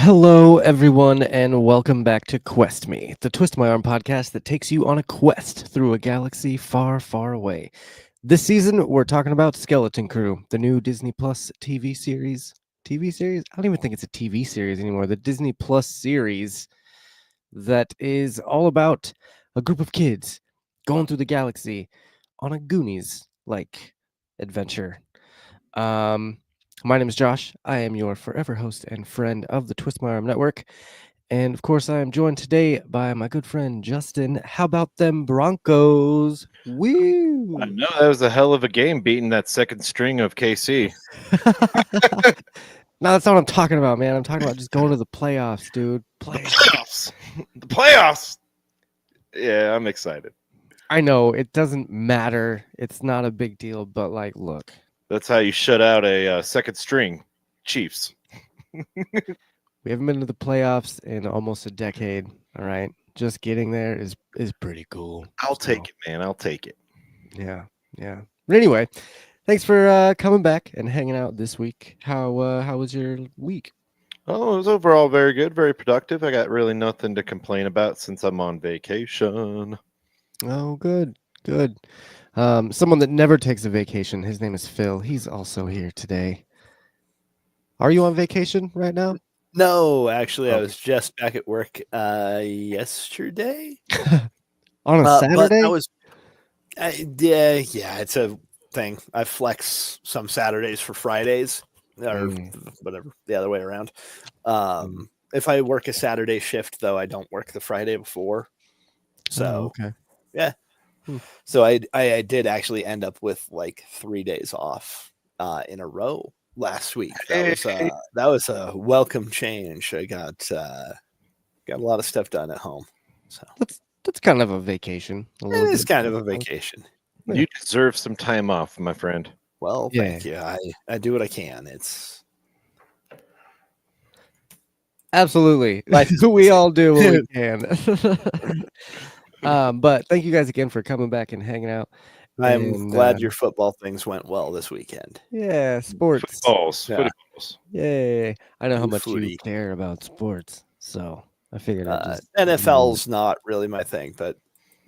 Hello, everyone, and welcome back to Quest Me, the Twist My Arm podcast that takes you on a quest through a galaxy far, far away. This season, we're talking about Skeleton Crew, the new Disney Plus TV series. TV series? I don't even think it's a TV series anymore. The Disney Plus series that is all about a group of kids going through the galaxy on a Goonies-like adventure. My name is Josh. I am your forever host and friend of the Twist My Arm Network. And of course, I am joined today by my good friend Justin. How about them Broncos? Woo! I know that was a hell of a game beating that second string of KC. No, that's not what I'm talking about, man. I'm talking about just going to the playoffs, dude. Playoffs. The playoffs. Yeah, I'm excited. I know it doesn't matter. It's not a big deal, but like, look. That's how you shut out a second string Chiefs. We haven't been to the playoffs in almost a decade. All right. Just getting there is pretty cool. I'll take it, man. I'll take it. Yeah. But anyway, thanks for coming back and hanging out this week. How was your week? Oh, it was overall very good, very productive. I got really nothing to complain about since I'm on vacation. Oh, good. Someone that never takes a vacation. His name is Phil. He's also here today. Are you on vacation right now? No, actually, I was just back at work yesterday. On a Saturday? But that was, yeah, it's a thing. I flex some Saturdays for Fridays, or whatever, the other way around. If I work a Saturday shift, though, I don't work the Friday before. So, okay. Yeah. So I did actually end up with like 3 days off in a row last week. That was a welcome change. I got a lot of stuff done at home. So that's kind of a vacation. It is kind of a vacation. You deserve some time off, my friend. Well, thank you. I do what I can. It's absolutely life is we all do what we can. But thank you guys again for coming back and hanging out. I'm glad your football things went well this weekend. Yeah, sports. Footballs. Yay. I know how much you care about sports, so I figured NFL's not really my thing, but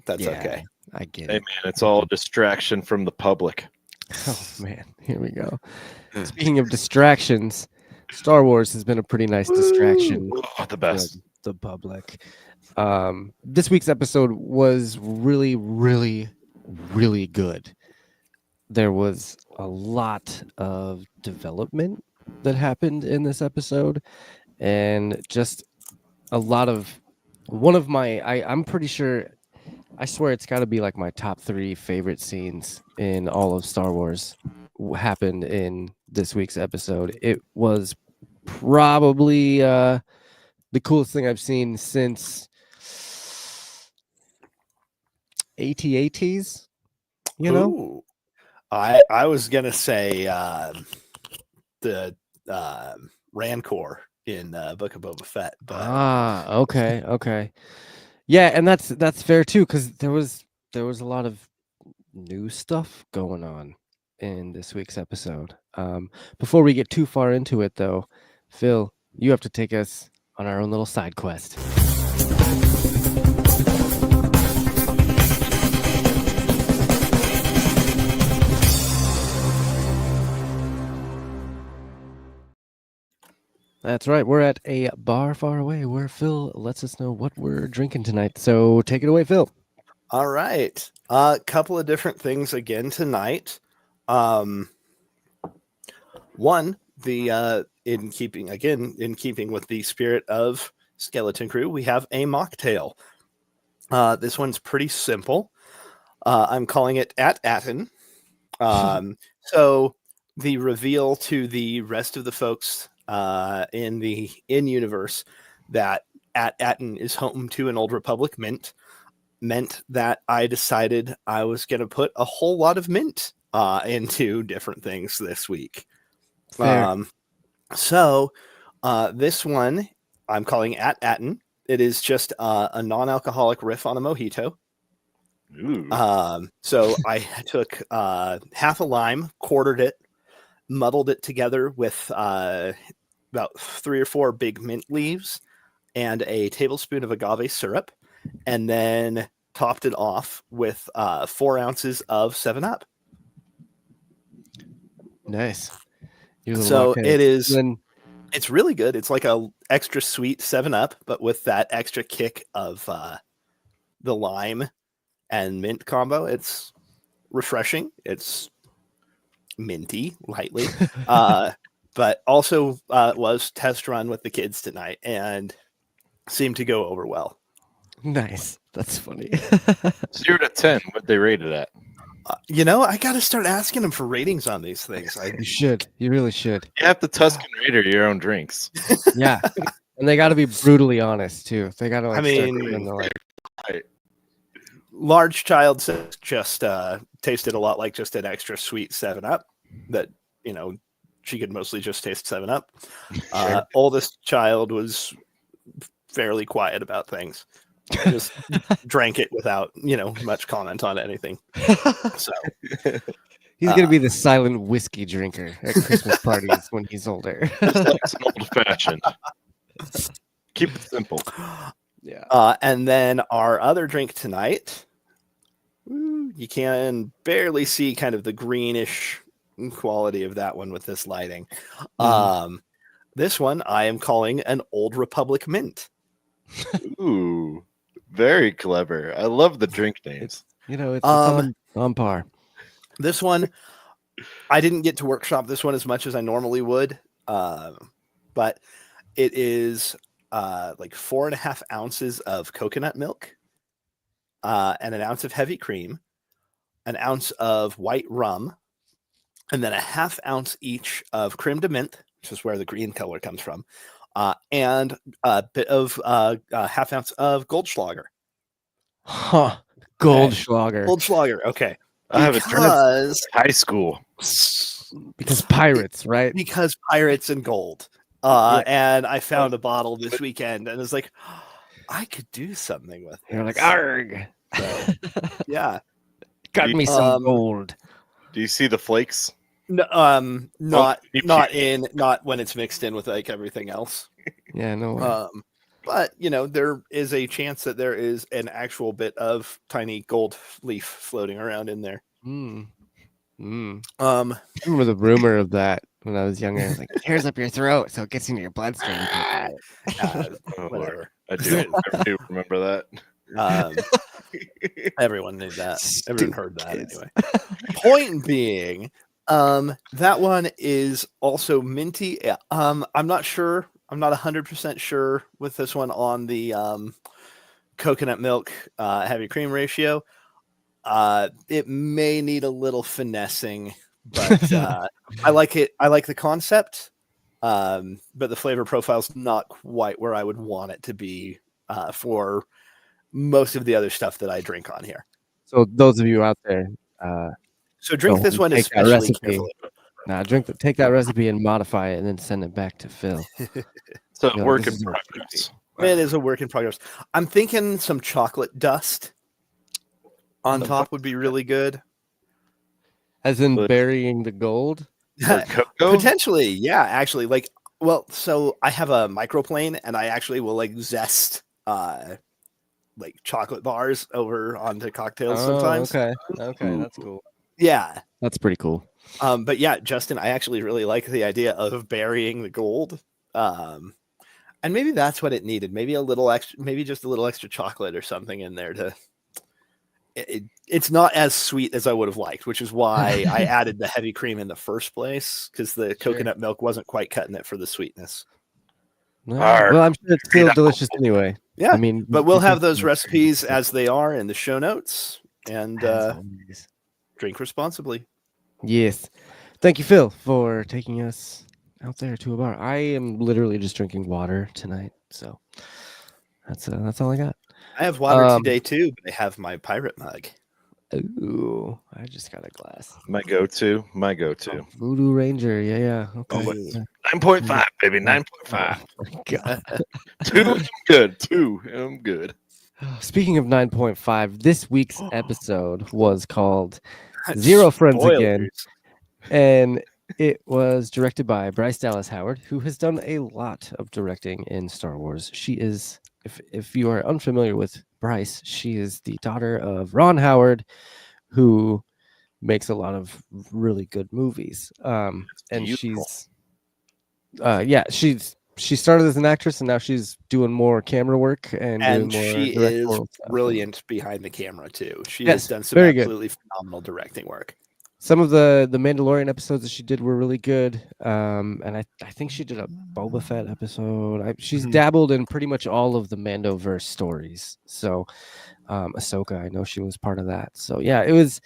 that's okay. I get it. Hey, man, it's all a distraction from the public. Oh, man. Here we go. Speaking of distractions, Star Wars has been a pretty nice distraction. Oh, the best. For the public. This week's episode was really, really, really good. There was a lot of development that happened in this episode, and just a lot of I'm pretty sure, I swear it's got to be like my top 3 favorite scenes in all of Star Wars happened in this week's episode. It was probably the coolest thing I've seen since AT-ATs, you know? Ooh. I was gonna say the Rancor in Book of Boba Fett. But... okay. Yeah, and that's fair too, because there was a lot of new stuff going on in this week's episode. Before we get too far into it, though, Phil, you have to take us on our own little side quest. That's right. We're at a bar far away where Phil lets us know what we're drinking tonight. So take it away, Phil. All right. A couple of different things again tonight. One, in keeping with the spirit of Skeleton Crew, we have a mocktail. This one's pretty simple. I'm calling it At Atten. So the reveal to the rest of the folks in the in-universe that At Atten is home to an Old Republic mint meant that I decided I was going to put a whole lot of mint into different things this week. So this one I'm calling At Atten. It is just a non-alcoholic riff on a mojito. So I took half a lime, quartered it, muddled it together with about 3 or 4 big mint leaves and a tablespoon of agave syrup, and then topped it off with 4 ounces of 7-Up. Nice. You little So rockhead. it is. Then It's really good. It's like a extra sweet 7-Up, but with that extra kick of the lime and mint combo. It's refreshing. It's minty, lightly. But also was test run with the kids tonight and seemed to go over well. nice. That's funny. 0 to 10, what they rated at? I got to start asking them for ratings on these things. You should. You really should. You have to Tuscan Raider your own drinks. Yeah. And they got to be brutally honest too. They got to. Like, I mean, start the, like, Right. large child says just tasted a lot like just an extra sweet 7-Up that, she could mostly just taste 7-Up. Sure. Oldest child was fairly quiet about things. Just drank it without, much comment on anything. So he's gonna be the silent whiskey drinker at Christmas parties when he's older. Just like an old fashioned. Keep it simple. Yeah. And then our other drink tonight, you can barely see kind of the greenish quality of that one with this lighting. This one I am calling an Old Republic Mint. Ooh, very clever. I love the drink names. It's on par. This one, I didn't get to workshop this one as much as I normally would, but it is like 4.5 ounces of coconut milk, and an ounce of heavy cream, an ounce of white rum, and then a 1/2 ounce each of creme de menthe, which is where the green color comes from, and a bit of 1/2 ounce of Goldschlager. Huh. Goldschlager. Goldschlager, okay. I have a drink Because high school. Because pirates, right? because pirates and gold. Yeah. And I found a bottle this weekend and it's like, I could do something with it. You're like, arg. So, yeah. Got me some gold. Do you see the flakes? No, not you not when it's mixed in with like everything else. Yeah, no way. But there is a chance that there is an actual bit of tiny gold leaf floating around in there. I remember the rumor of that when I was younger. I was like, tears up your throat so it gets into your bloodstream. Whatever. I do remember that. Everyone knew that. Everyone heard that kids. anyway. Point being, that one is also minty. I'm not sure. I'm not 100% sure with this one on the coconut milk heavy cream ratio. It may need a little finessing, but I like it. I like the concept, but the flavor profile's not quite where I would want it to be for most of the other stuff that I drink on here. So those of you out there, So drink Go this one take that especially recipe. carefully. take that recipe and modify it, and then send it back to Phil. So Yeah, work this in is progress. It is a work in progress. I'm thinking some chocolate dust on top would be really good. As in But- burying the gold. Or cocoa? Potentially, yeah. Actually, so I have a microplane, and I actually will zest like chocolate bars over onto cocktails sometimes. Okay, Ooh. that's cool. Yeah. That's pretty cool. But yeah, Justin, I actually really like the idea of burying the gold. And maybe that's what it needed. Maybe just a little extra chocolate or something in there to. It's not as sweet as I would have liked, which is why I added the heavy cream in the first place, because the coconut milk wasn't quite cutting it for the sweetness. No, Arr. well, I'm sure it's still delicious anyway. Yeah, I mean, but we'll you have can- those recipes as they are in the show notes, and As always. drink responsibly. Yes. Thank you, Phil, for taking us out there to a bar. I am literally just drinking water tonight, so that's all I got. I have water today too, but I have my pirate mug. Ooh, I just got a glass. My go-to. Voodoo Ranger, yeah. Okay. Oh, 9.5, baby. 9.5. Oh my God. 2, I'm good. 2, I'm good. Speaking of 9.5, this week's episode was called Zero Friends Again. Spoilers. And It was directed by Bryce Dallas Howard, who has done a lot of directing in Star Wars. She is, if you are unfamiliar with Bryce, she is the daughter of Ron Howard, who makes a lot of really good movies. And Beautiful. she started as an actress and now she's doing more camera work and doing And more she is directorial stuff. brilliant behind the camera too. She Yes, has done some very good. absolutely phenomenal directing work. Some of the Mandalorian episodes that she did were really good. And I think she did a Boba Fett episode. She's Mhm. dabbled in pretty much all of the Mandoverse stories. So Ahsoka, I know she was part of that. So yeah, it was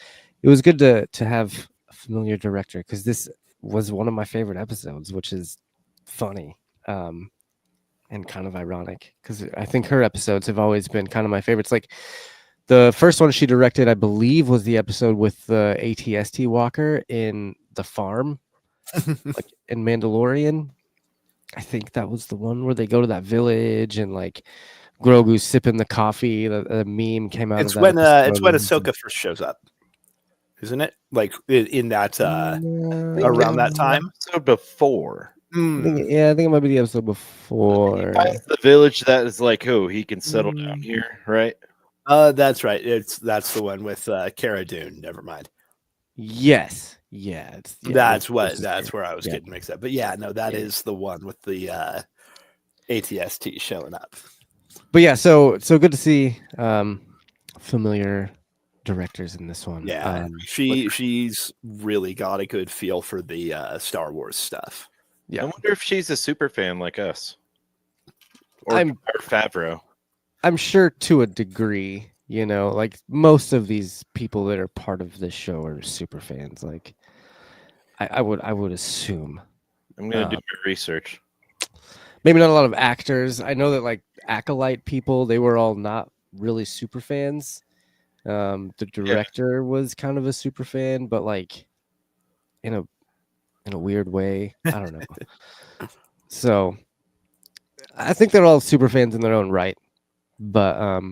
good to have a familiar director, because this was one of my favorite episodes, which is funny and kind of ironic, because I think her episodes have always been kind of my favorites. Like the first one she directed, I believe, was the episode with the ATST walker in the farm, like in Mandalorian. I think that was the one where they go to that village and like Grogu's sipping the coffee. The meme came out of It's that when episode. Ahsoka first shows up, isn't it? Like in that think around that it's time. episode before. I think it might be the episode He before. finds the village that is like, oh, he can settle down Mm. here, right? That's right. That's the one with Cara Dune. Never mind. Yes, yeah, That's where where I was getting mixed up. But yeah, no, that is the one with the ATST showing up. But yeah, so good to see familiar directors in this one. Yeah, she's really got a good feel for the Star Wars stuff. Yeah, I wonder if she's a super fan like us, or I'm Favreau. I'm sure to a degree, like most of these people that are part of this show are super fans. Like I would assume. I'm gonna do my research. Maybe not a lot of actors. I know that like Acolyte people, they were all not really super fans. The director was kind of a super fan, but like in a weird way. I don't know. So I think they're all super fans in their own right. But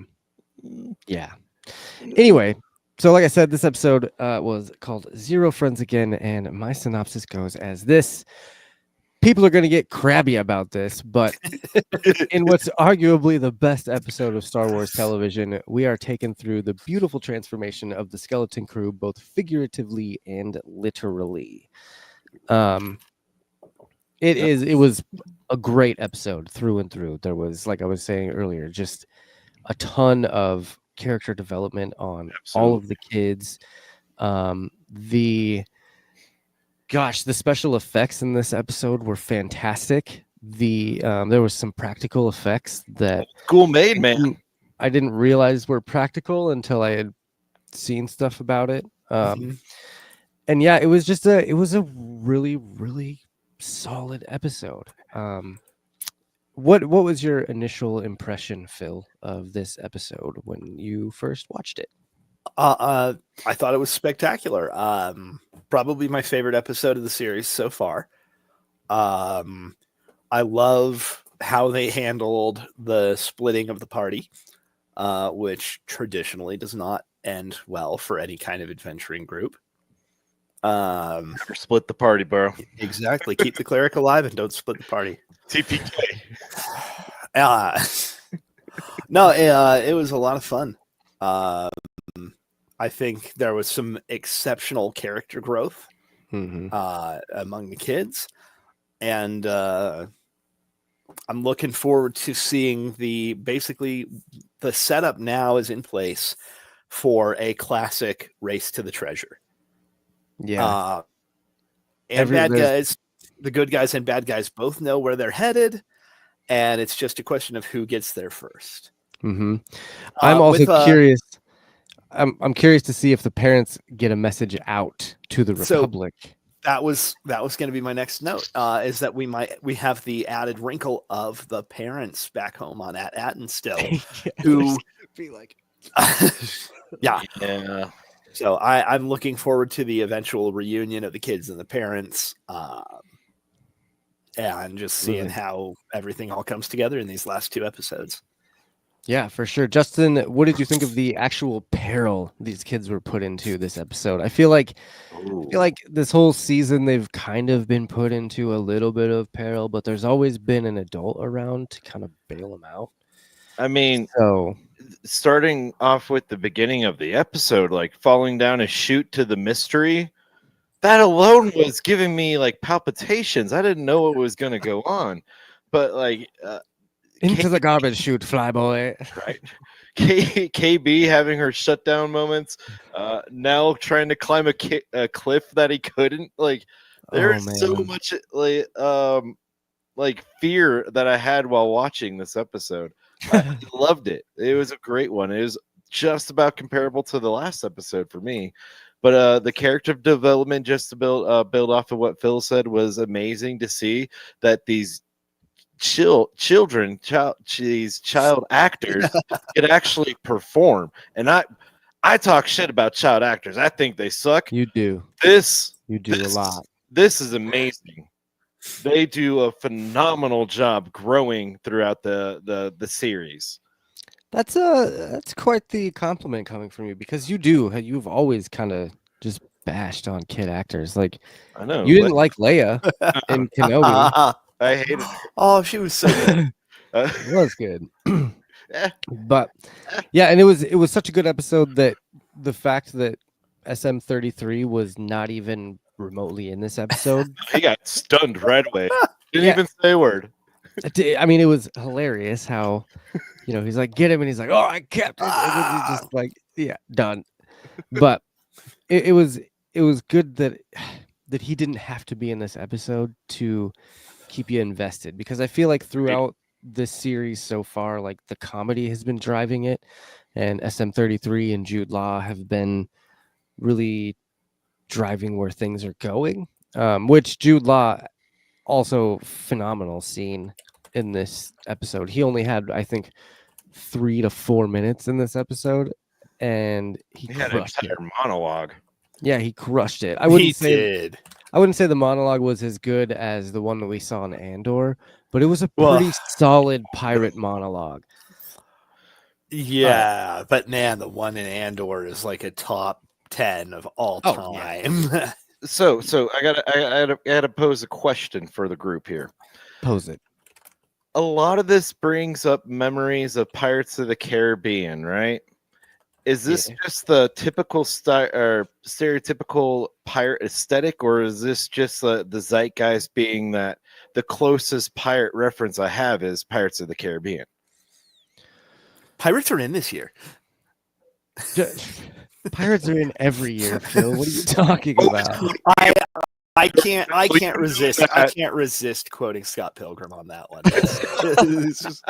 yeah. Anyway, so like I said, this episode was called Zero Friends Again, and my synopsis goes as this. People are going to get crabby about this, but in what's arguably the best episode of Star Wars television, we are taken through the beautiful transformation of the skeleton crew, both figuratively and literally. It was a great episode through and through. There was, like I was saying earlier, just a ton of character development on all of the kids. The special effects in this episode were fantastic. There was some practical effects that Cool made, man. I didn't realize were practical until I had seen stuff about it. And yeah, it was a really, really solid episode. What was your initial impression, Phil, of this episode when you first watched it? I thought it was spectacular. Probably my favorite episode of the series so far. I love how they handled the splitting of the party, which traditionally does not end well for any kind of adventuring group. Never split the party, bro. Exactly. Keep the cleric alive and don't split the party. TPK. No, it was a lot of fun. I think there was some exceptional character growth among the kids, and I'm looking forward to seeing the setup now is in place for a classic race to the treasure. Yeah, and the good guys and bad guys both know where they're headed, and it's just a question of who gets there first. I'm also curious. I'm curious to see if the parents get a message out to the Republic. That was going to be my next note. Is that we have the added wrinkle of the parents back home on Atten still, who be like, yeah. So I'm looking forward to the eventual reunion of the kids and the parents, and just seeing how everything all comes together in these last two episodes. Yeah, for sure. Justin, what did you think of the actual peril these kids were put into this episode? I feel like this whole season they've kind of been put into a little bit of peril, but there's always been an adult around to kind of bail them out. I mean, So starting off with the beginning of the episode, like falling down a chute to the mystery, that alone was giving me like palpitations. I didn't know what was going to go on, but like into the garbage chute, flyboy. right, KB having her shutdown moments, Nell trying to climb a cliff that he couldn't. Like Oh there's so man. much like fear that I had while watching this episode. I loved it. It was a great one. It was just about comparable to the last episode for me. But the character development, just to build off of what Phil said, was amazing to see that these these child actors could actually perform. And I talk shit about child actors. I think they suck. You do. This You do a lot. This is amazing. They do a phenomenal job growing throughout the series. That's quite the compliment coming from you because you've always kind of just bashed on kid actors. Like I know. you didn't like Leia in Kenobi. I hated her. Oh, she was so good. It was good. Eh, But yeah, and it was such a good episode that the fact that SM-33 was not even remotely in this episode. he got stunned right away. Didn't Yeah. even say a word. I mean, it was hilarious how, he's like, get him, and he's like, oh, I kept it. And then he's just like, yeah, done. But it was good that he didn't have to be in this episode to keep you invested, because I feel like throughout this series so far, like the comedy has been driving it, and SM-33 and Jude Law have been really driving where things are going. Which Jude Law also phenomenal scene in this episode. He only had, I think, 3 to 4 minutes in this episode, and he He had an crushed it. entire monologue. Yeah, he crushed it. I He wouldn't say did. the monologue was as good as the one that we saw in Andor, but it was a Well- pretty solid pirate monologue. Yeah, but man, the one in Andor is like a top 10 of all Oh, yeah. time. So I gotta pose a question for the group here. Pose it. A lot of this brings up memories of Pirates of the Caribbean, right? Is this Yeah. just the typical style or stereotypical pirate aesthetic, or is this just the zeitgeist being that the closest pirate reference I have is Pirates of the Caribbean? Pirates are in this year. Pirates are in every year, Phil. What are you talking about? I can't resist quoting Scott Pilgrim on that one. It's just,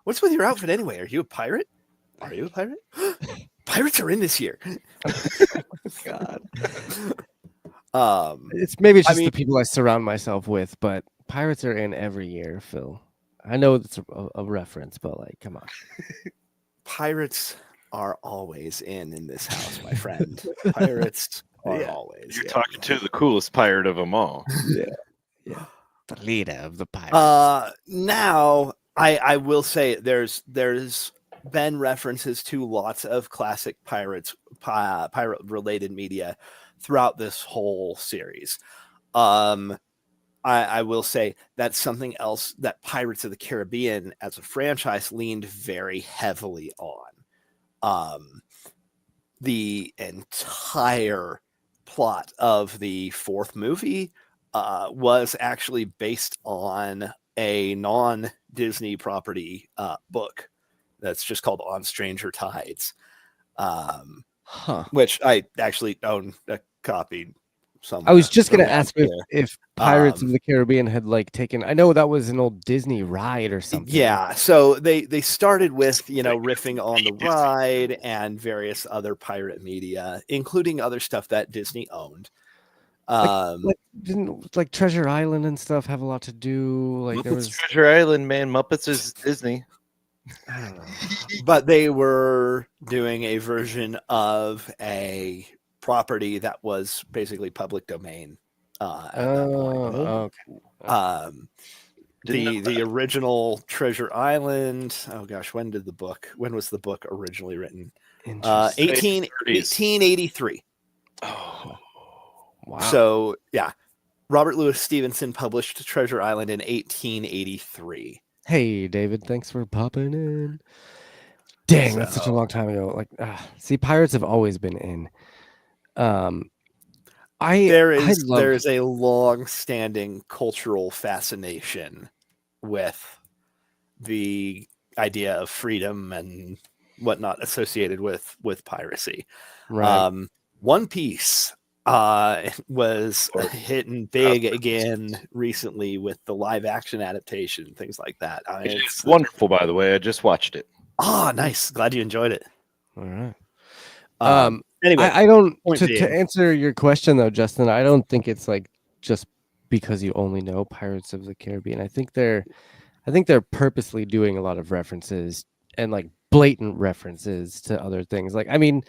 what's with your outfit anyway? Are you a pirate? Are you a pirate? Pirates are in this year. God. It's Maybe it's just the people I surround myself with, but pirates are in every year, Phil. I know it's a reference, but like, come on. Pirates are always in this house, my friend. Pirates are always. You're talking to the coolest pirate of them all. Yeah. The leader of the pirates. Now I will say there's been references to lots of classic pirate related media throughout this whole series. I will say that's something else that Pirates of the Caribbean as a franchise leaned very heavily on. The entire plot of the fourth movie was actually based on a non-Disney property book that's just called On Stranger Tides, which I actually own a copy somewhere. I was just going to ask here. if Pirates of the Caribbean had like taken, I know that was an old Disney ride or something. Yeah, so they started with, riffing on the ride and various other pirate media, including other stuff that Disney owned. Didn't like Treasure Island and stuff have a lot to do? Like there was Treasure Island, man. Muppets is Disney. I don't know. But they were doing a version of a property that was basically public domain. At that point. Okay. The original Treasure Island. Oh gosh, when was the book originally written? Interesting. 1883. Oh, Wow. So yeah, Robert Louis Stevenson published Treasure Island in 1883. Hey, David, thanks for popping in. Dang, that's such a So- long time ago. Like, see, pirates have always been in. I there love. is a long-standing cultural fascination with the idea of freedom and whatnot associated with piracy. Right. One Piece was hitting big again recently with the live action adaptation, things like that. it's wonderful, by the way. I just watched it. Oh, nice. Glad you enjoyed it. All right. Anyway, I don't point to being- answer your question though, Justin. I don't think it's like just because you only know Pirates of the Caribbean. I think they're purposely doing a lot of references and like blatant references to other things. Like, I mean,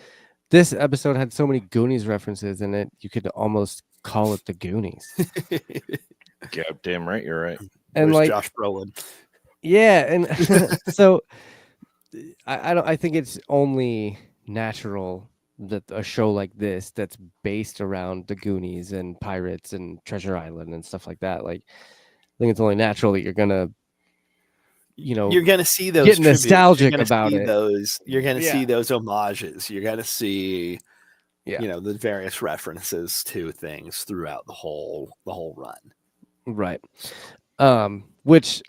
this episode had so many Goonies references in it, you could almost call it the Goonies. Damn right, you're right. And Where's like, Josh Brolin? yeah, and so I think it's only natural that a show like this that's based around the Goonies and pirates and Treasure Island and stuff like that. Like, I think it's only natural that you're gonna, You're gonna see those get tributes. nostalgic You're gonna about see it. those. You're gonna Yeah. see those homages. You're gonna see, Yeah. the various references to things throughout the whole run. Right. Which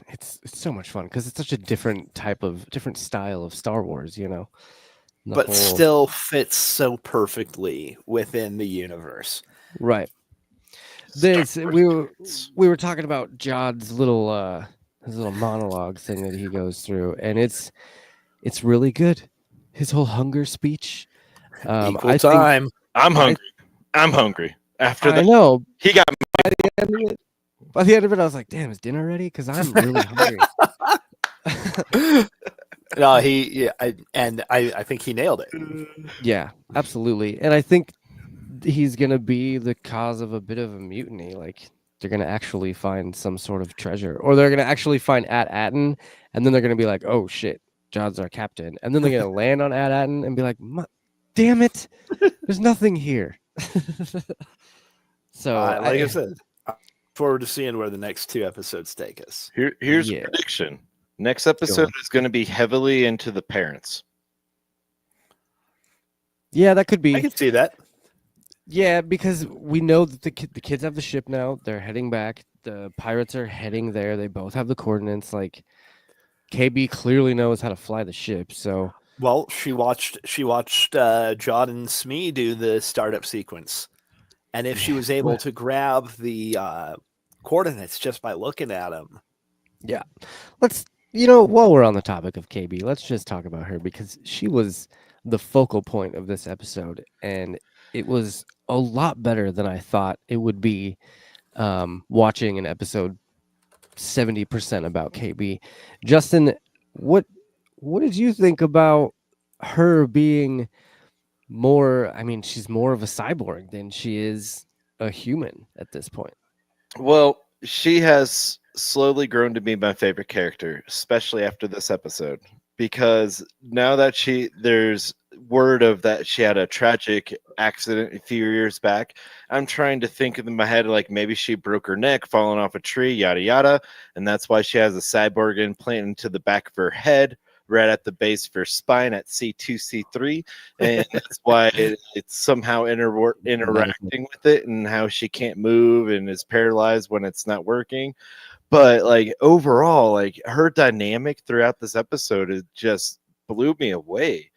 it's so much fun because it's such a different style of Star Wars, The But whole- still fits so perfectly within the universe. right. This we were talking about Jod's little his little monologue thing that he goes through, and it's really good. His whole hunger speech. Equal I think time. I'm hungry. I'm hungry. After I that, know. he got By the end of it, I was like, "Damn, is dinner ready?" Because I'm really hungry. No, I think he nailed it. Yeah, absolutely. And I think he's gonna be the cause of a bit of a mutiny. Like, they're gonna actually find some sort of treasure, or they're gonna actually find Atten, and then they're gonna be like, "Oh shit, Jod's our captain," and then they're gonna land on Atten and be like, "Damn it, there's nothing here." So, Like I said, I look forward to seeing where the next 2 episodes take us. Here's Yeah. a prediction. Next episode is going to be heavily into the parents. yeah, that could be. I can see that. Yeah, because we know that the kids have the ship now. They're heading back. The pirates are heading there. They both have the coordinates. Like, KB clearly knows how to fly the ship. So, Well, she watched Jod and Smee do the startup sequence, and if she was able to grab the coordinates just by looking at them, yeah, let's while we're on the topic of KB, let's just talk about her because she was the focal point of this episode, and it was a lot better than I thought it would be. Watching an episode 70% about KB, Justin, what did you think about her being more? I mean, she's more of a cyborg than she is a human at this point. Well, she has slowly grown to be my favorite character, especially after this episode, because now that there's word of that she had a tragic accident a few years back. I'm trying to think in my head like maybe she broke her neck, falling off a tree, yada yada, and that's why she has a cyborg implant into the back of her head, right at the base of her spine at C2, C3, and that's why it's somehow interacting with it, and how she can't move and is paralyzed when it's not working. But like overall, like her dynamic throughout this episode, it just blew me away.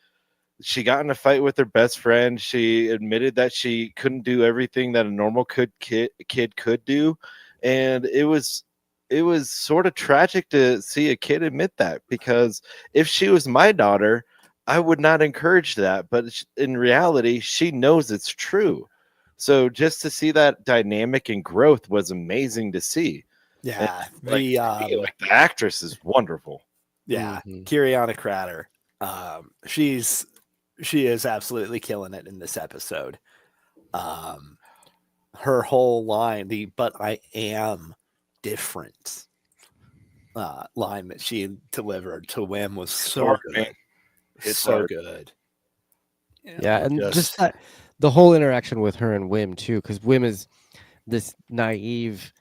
She got in a fight with her best friend. She admitted that she couldn't do everything that a normal kid could do, and it was sort of tragic to see a kid admit that, because if she was my daughter, I would not encourage that. But in reality, she knows it's true. So just to see that dynamic and growth was amazing to see. yeah, The actress is wonderful. yeah, Mhm. Kiriana Crater, she is absolutely killing it in this episode. Her whole line, "But I am different." line that she delivered to Wim was so hard, good. man. It's so hard. good. Yeah, and just that, the whole interaction with her and Wim too, because Wim is this naive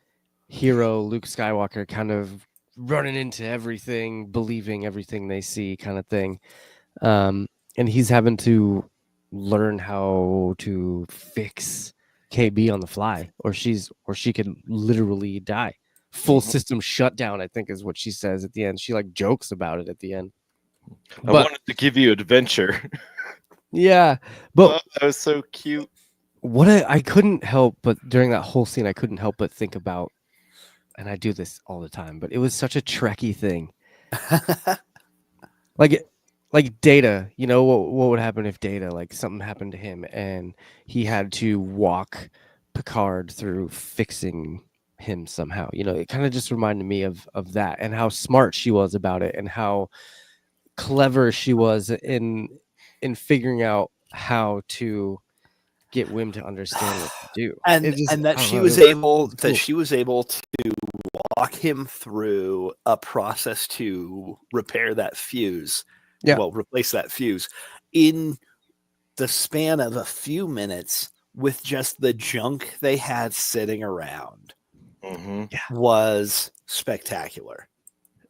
hero, Luke Skywalker, kind of running into everything, believing everything they see, kind of thing. And he's having to learn how to fix KB on the fly, or she could literally die. Full Mhm. system shutdown, I think, is what she says at the end. She like jokes about it at the end. I But wanted to give you adventure. yeah, but Oh, that was so cute. what I couldn't help but during that whole scene, I couldn't help but think about, and I do this all the time, but it was such a Trekkie thing. Like Data, you know, what would happen if Data, like something happened to him and he had to walk Picard through fixing him somehow. You know, it kind of just reminded me of that, and how smart she was about it, and how clever she was in figuring out how to get Wim to understand what to do. and It just, and that I don't she know, was it able cool. to walk him through a process to repair that fuse. Yeah. Well, replace that fuse in the span of a few minutes with just the junk they had sitting around Mm-hmm. was spectacular.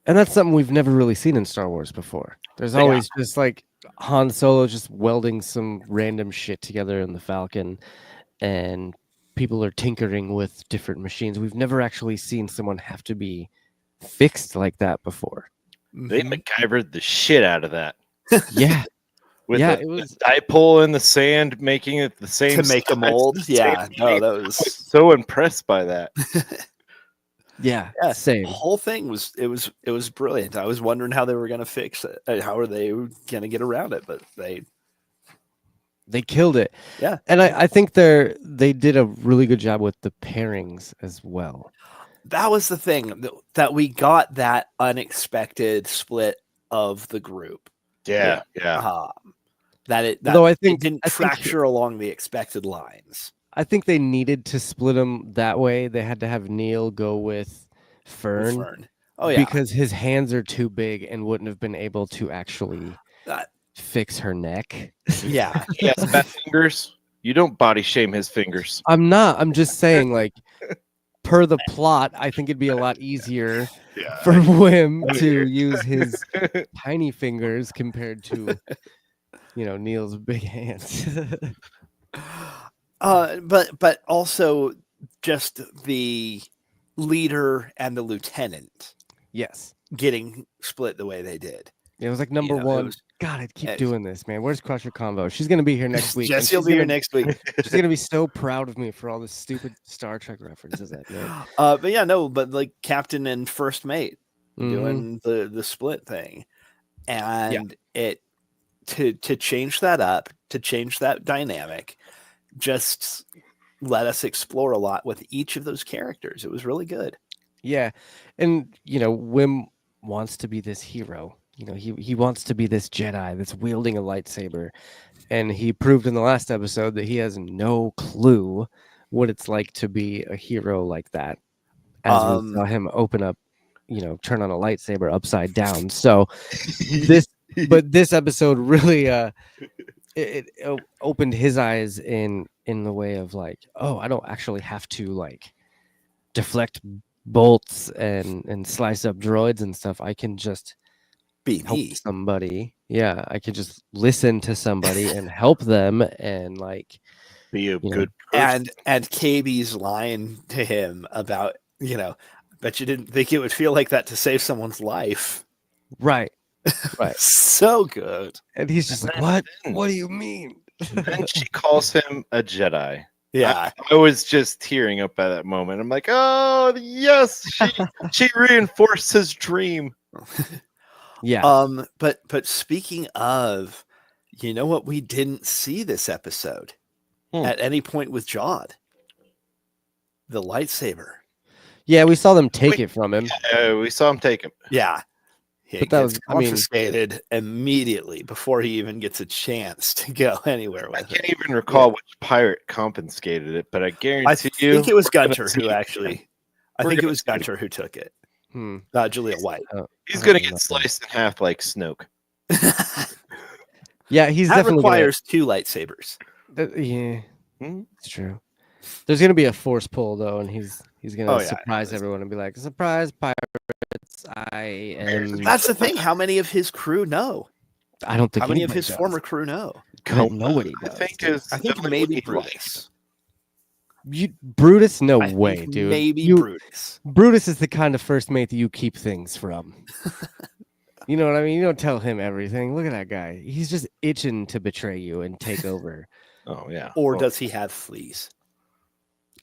And that's something we've never really seen in Star Wars before. There's Yeah. always just like Han Solo just welding some random shit together in the Falcon, and people are tinkering with different machines. We've never actually seen someone have to be fixed like that before. They Mhm. MacGyvered the shit out of that. Yeah. With Yeah, the, it was- the dipole in the sand, making it the same To make a size, mold. the same Yeah, no, shape. that I was was so impressed by that. Yeah, Yeah, same. the whole thing was brilliant. I was wondering how they were going to fix it. How are they going to get around it? But They killed it. Yeah. And I think they did a really good job with the pairings as well. That was the thing, that we got that unexpected split of the group. Yeah. Although I It think didn't fracture along the expected lines. I think they needed to split them that way. They had to have Neil go with Fern, Oh yeah, because his hands are too big and wouldn't have been able to actually That- fix her neck. yeah. He has fat fingers. You don't body shame his fingers. I'm not. I'm just saying, like, per the plot, I think it'd be a lot easier for Wim to use his tiny fingers compared to, Neil's big hands. But also just the leader and the lieutenant Yes. getting split the way they did. It was like number It one. was- God, I keep doing this, man. Where's Crusher Combo? She's gonna be here next week. and Jesse will she's be here gonna- next week. She's gonna be so proud of me for all the stupid Star Trek references I made. But yeah, no, but like captain and first mate Mhm. doing the split thing, and it to change that up, to change that dynamic, just let us explore a lot with each of those characters. It was really good. Yeah, and Wim wants to be this hero. He wants to be this Jedi that's wielding a lightsaber, and he proved in the last episode that he has no clue what it's like to be a hero like that. As we saw him open up, turn on a lightsaber upside down. So this episode really it opened his eyes in the way of like, oh, I don't actually have to like deflect bolts and slice up droids and stuff. I can just Be help me. somebody. Yeah, I can just listen to somebody and help them, and like Be a good person. And KB's line to him about, bet you didn't think it would feel like that to save someone's life. right. So good. And he's just like, what? What do you mean? Then she calls him a Jedi. Yeah. I was just tearing up at that moment. I'm like, oh yes, she reinforced his dream. Yeah. But speaking of, what we didn't see this episode at any point with Jod? The lightsaber. Yeah, we saw them take it from him. We saw him take him. Yeah. But that was, confiscated immediately before he even gets a chance to go anywhere with I can't even recall which pirate confiscated it, but I guarantee I think it was Gunter who I actually. I think it was Gunter who took it. Jaleel White. He's gonna get sliced in half like Snoke. Yeah, he's That definitely requires 2 lightsabers. yeah, it's true. There's gonna be a force pull though, and he's gonna Oh, yeah. surprise everyone and be like, "Surprise, pirates! I am." That's the thing. How many of his crew know? I don't think How many of anybody his does. former crew know? I don't know what he I does. think dude. is I think definitely maybe what he Brutus. Brutus, no I way, think dude. maybe Brutus. Brutus is the kind of first mate that you keep things from. You know what I mean? You don't tell him everything. Look at that guy. He's just itching to betray you and take over. Oh yeah. Or Well, does he have fleas?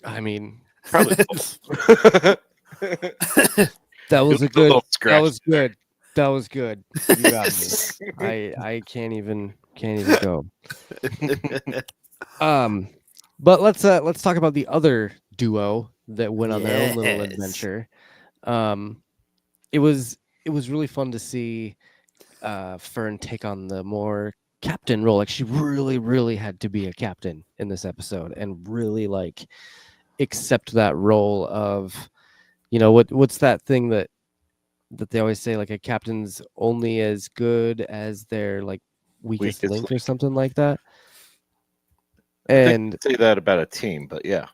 I mean, probably both. that was a It was a good. little That scratch was good. That was good. You got me. I can't even go. But let's talk about the other duo that went on their own little Yes. adventure. It was really fun to see Fern take on the more captain role. Like she really had to be a captain in this episode and really like accept that role of, you know, what's that thing that they always say, like a captain's only as good as their like weakest link or something like that. And say that about a team, but yeah.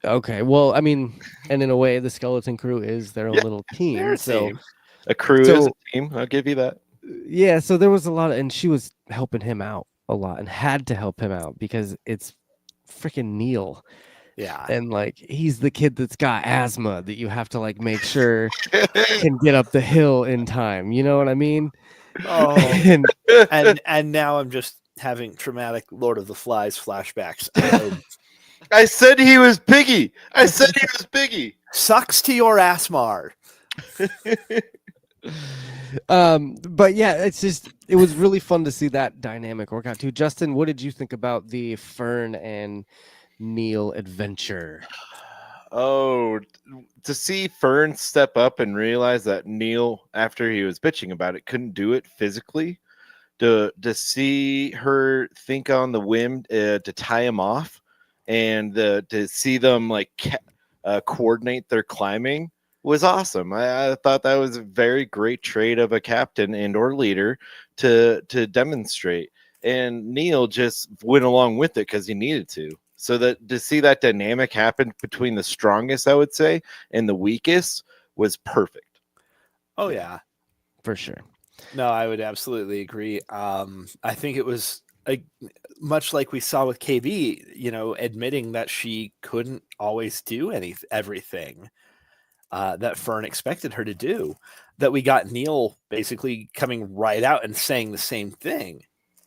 Okay, well, I mean, and in a way, the skeleton crew is their own little team. They're a So team. A crew is a team. I'll give you that. yeah, so there was a lot of, and she was helping him out a lot and had to help him out because it's freaking Neil. Yeah. And like he's the kid that's got asthma that you have to like make sure can get up the hill in time. You know what I mean? Oh, and now I'm just having traumatic Lord of the Flies flashbacks. I said he was Piggy. I said he was Piggy. Sucks to your ass, Mar. But yeah, it was really fun to see that dynamic work out too. Justin, what did you think about the Fern and Neil adventure? Oh, to see Fern step up and realize that Neil, after he was bitching about it, couldn't do it physically. To see her think on the whim to tie him off, and to see them like coordinate their climbing was awesome. I thought that was a very great trait of a captain and or leader to demonstrate. And Neil just went along with it because he needed to. So that to see that dynamic happen between the strongest, I would say, and the weakest was perfect. Oh yeah, for sure. No, I would absolutely agree. I think it was much like we saw with KB, you know, admitting that she couldn't always do everything that Fern expected her to do. That we got Neil basically coming right out and saying the same thing.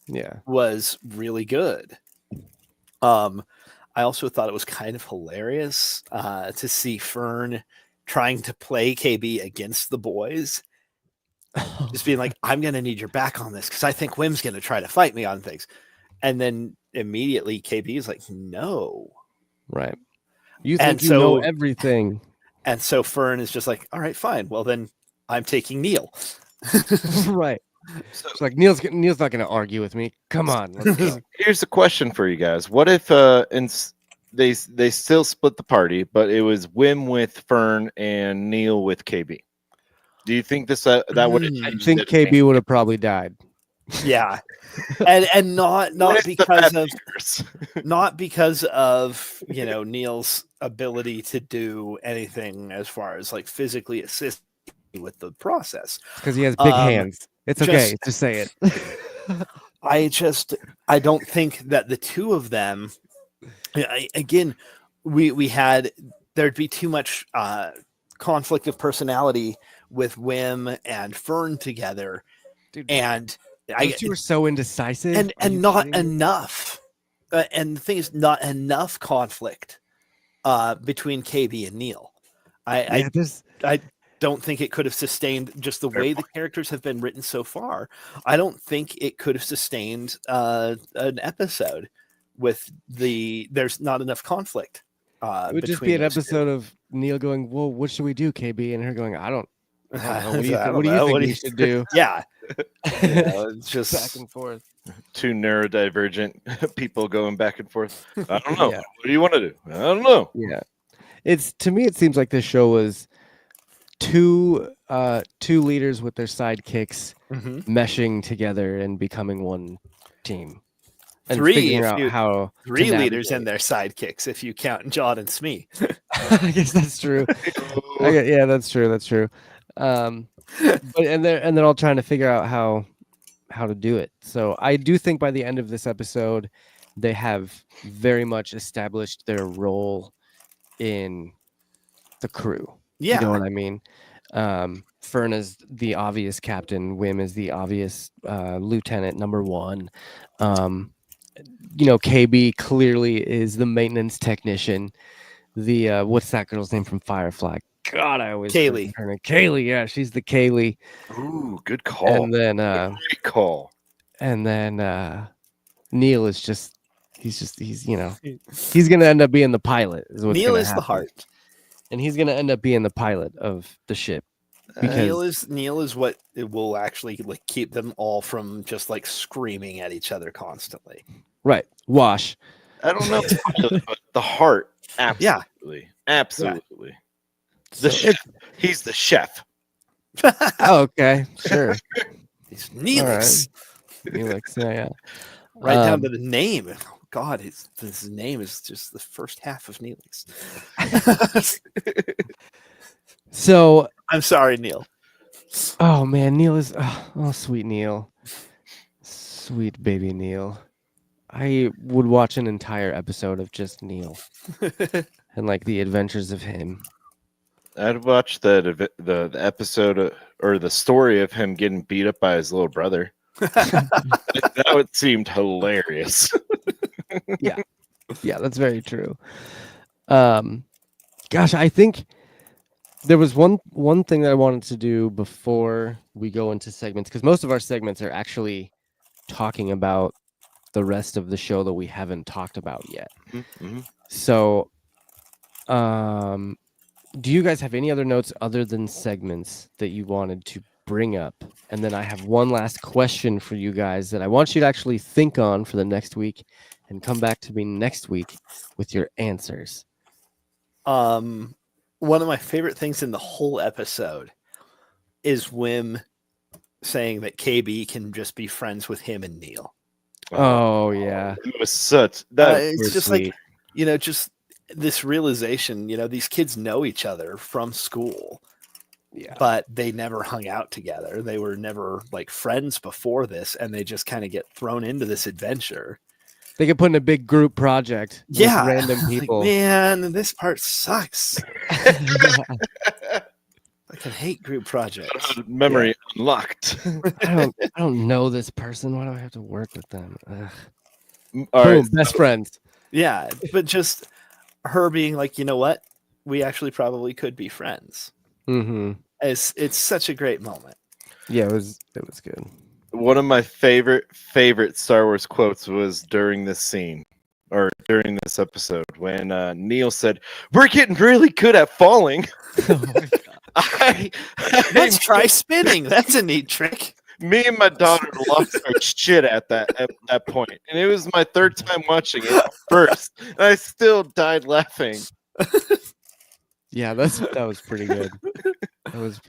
Yeah, was really good. I also thought it was kind of hilarious to see Fern trying to play KB against the boys. Just being like, I'm going to need your back on this because I think Wim's going to try to fight me on things. And then immediately KB is like, no. Right. You think you know everything. And so Fern is just like, all right, fine. Well, then I'm taking Neil. Right. So it's like Neil's not going to argue with me. Come on. Let's go. Here's a question for you guys. What if they still split the party, but it was Wim with Fern and Neil with KB? Do you think that would? I think KB would have probably died. Yeah, and not because of not because of Neil's ability to do anything as far as like physically assist with the process. Because he has big hands. It's okay. Just say it. I don't think that the two of them. Again, there'd be too much conflict of personality with Wim and Fern together. Dude, and those two are so indecisive and not enough. And the thing is, not enough conflict between KB and Neil. I don't think it could have sustained just the way the characters have been written so far. I don't think it could have sustained an episode with there's not enough conflict. It would just be an episode of Neil going, well, what should we do, KB? And her going, I don't know. What do you think we should do? Yeah. It's just back and forth. Two neurodivergent people going back and forth. I don't know. Yeah. What do you want to do? I don't know. Yeah. To me, it seems like this show was two leaders with their sidekicks Mm-hmm. meshing together and becoming one team, and Three, figuring if out you how to three leaders navigate. and their sidekicks, if you count John and Smee. I guess that's true. Yeah, that's true. That's true. But and they're all trying to figure out how to do it. So I do think by the end of this episode, they have very much established their role in the crew. You know Yeah, what I mean? Fern is the obvious captain. Wim is the obvious lieutenant number one. KB clearly is the maintenance technician. The what's that girl's name from Firefly? God, I always Kaylee. forget her name. Kaylee, yeah, she's the Kaylee. Ooh, good call. And then Great call. Neil is just he's gonna end up being the pilot. Is what's Neil gonna is happen. the heart. And he's gonna end up being the pilot of the ship. Because Neil is what it will actually like keep them all from just like screaming at each other constantly. right, Wash. I don't know, but the heart, absolutely, absolutely. So He's the chef. okay, sure. He's Neelix. Neelix, yeah. Right down to the name. Oh, God, his name is just the first half of Neelix. So I'm sorry, Neil. oh man, Neil is sweet Neil. Sweet baby Neil. I would watch an entire episode of just Neil and like the adventures of him. I'd watch the episode or the story of him getting beat up by his little brother. That would seemed hilarious. Yeah, that's very true. Gosh, I think there was one thing that I wanted to do before we go into segments, because most of our segments are actually talking about the rest of the show that we haven't talked about yet. Mm-hmm. So, do you guys have any other notes other than segments that you wanted to bring up? And then I have one last question for you guys that I want you to actually think on for the next week and come back to me next week with your answers. One of my favorite things in the whole episode is Wim saying that KB can just be friends with him and Neil. Oh yeah, it was such that. It's just sweet. like, just this realization. These kids know each other from school, Yeah, but they never hung out together. They were never like friends before this, and they just kind of get thrown into this adventure. they could put in a big group project. With random people. Like, man, this part sucks. I can hate group projects. Memory unlocked. I don't know this person. Why do I have to work with them? All Boom, right, best friends. Yeah, but just her being like, you know what? We actually probably could be friends. Mm-hmm. It's such a great moment. Yeah, it was good. one of my favorite Star Wars quotes was during this scene or during this episode when Neil said, "We're getting really good at falling." Oh my God. Let's try spinning. That's a neat trick. Me and my daughter lost our shit at that point, and it was my third time watching it first, and I still died laughing. Yeah, that was pretty good.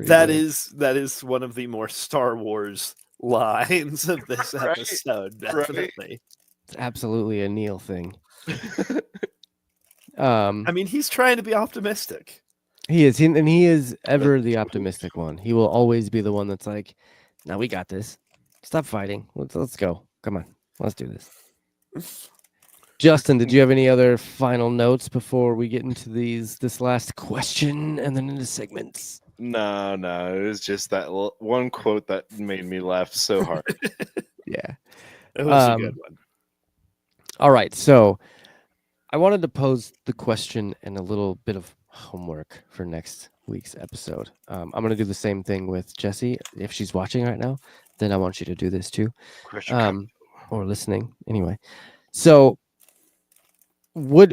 That is one of the more Star Wars lines of this episode. Definitely. Right. It's absolutely a Neil thing. I mean, he's trying to be optimistic. He is, and he is ever the optimistic one. He will always be the one that's like, "No, we got this. Stop fighting. Let's go. Come on, let's do this." Justin, did you have any other final notes before we get into this last question and then into segments? No, it was just that one quote that made me laugh so hard. Yeah, It was a good one. All right, so I wanted to pose the question and a little bit of homework for next week's episode. I'm going to do the same thing with Jessie. If she's watching right now, then I want you to do this too, or listening. Anyway, so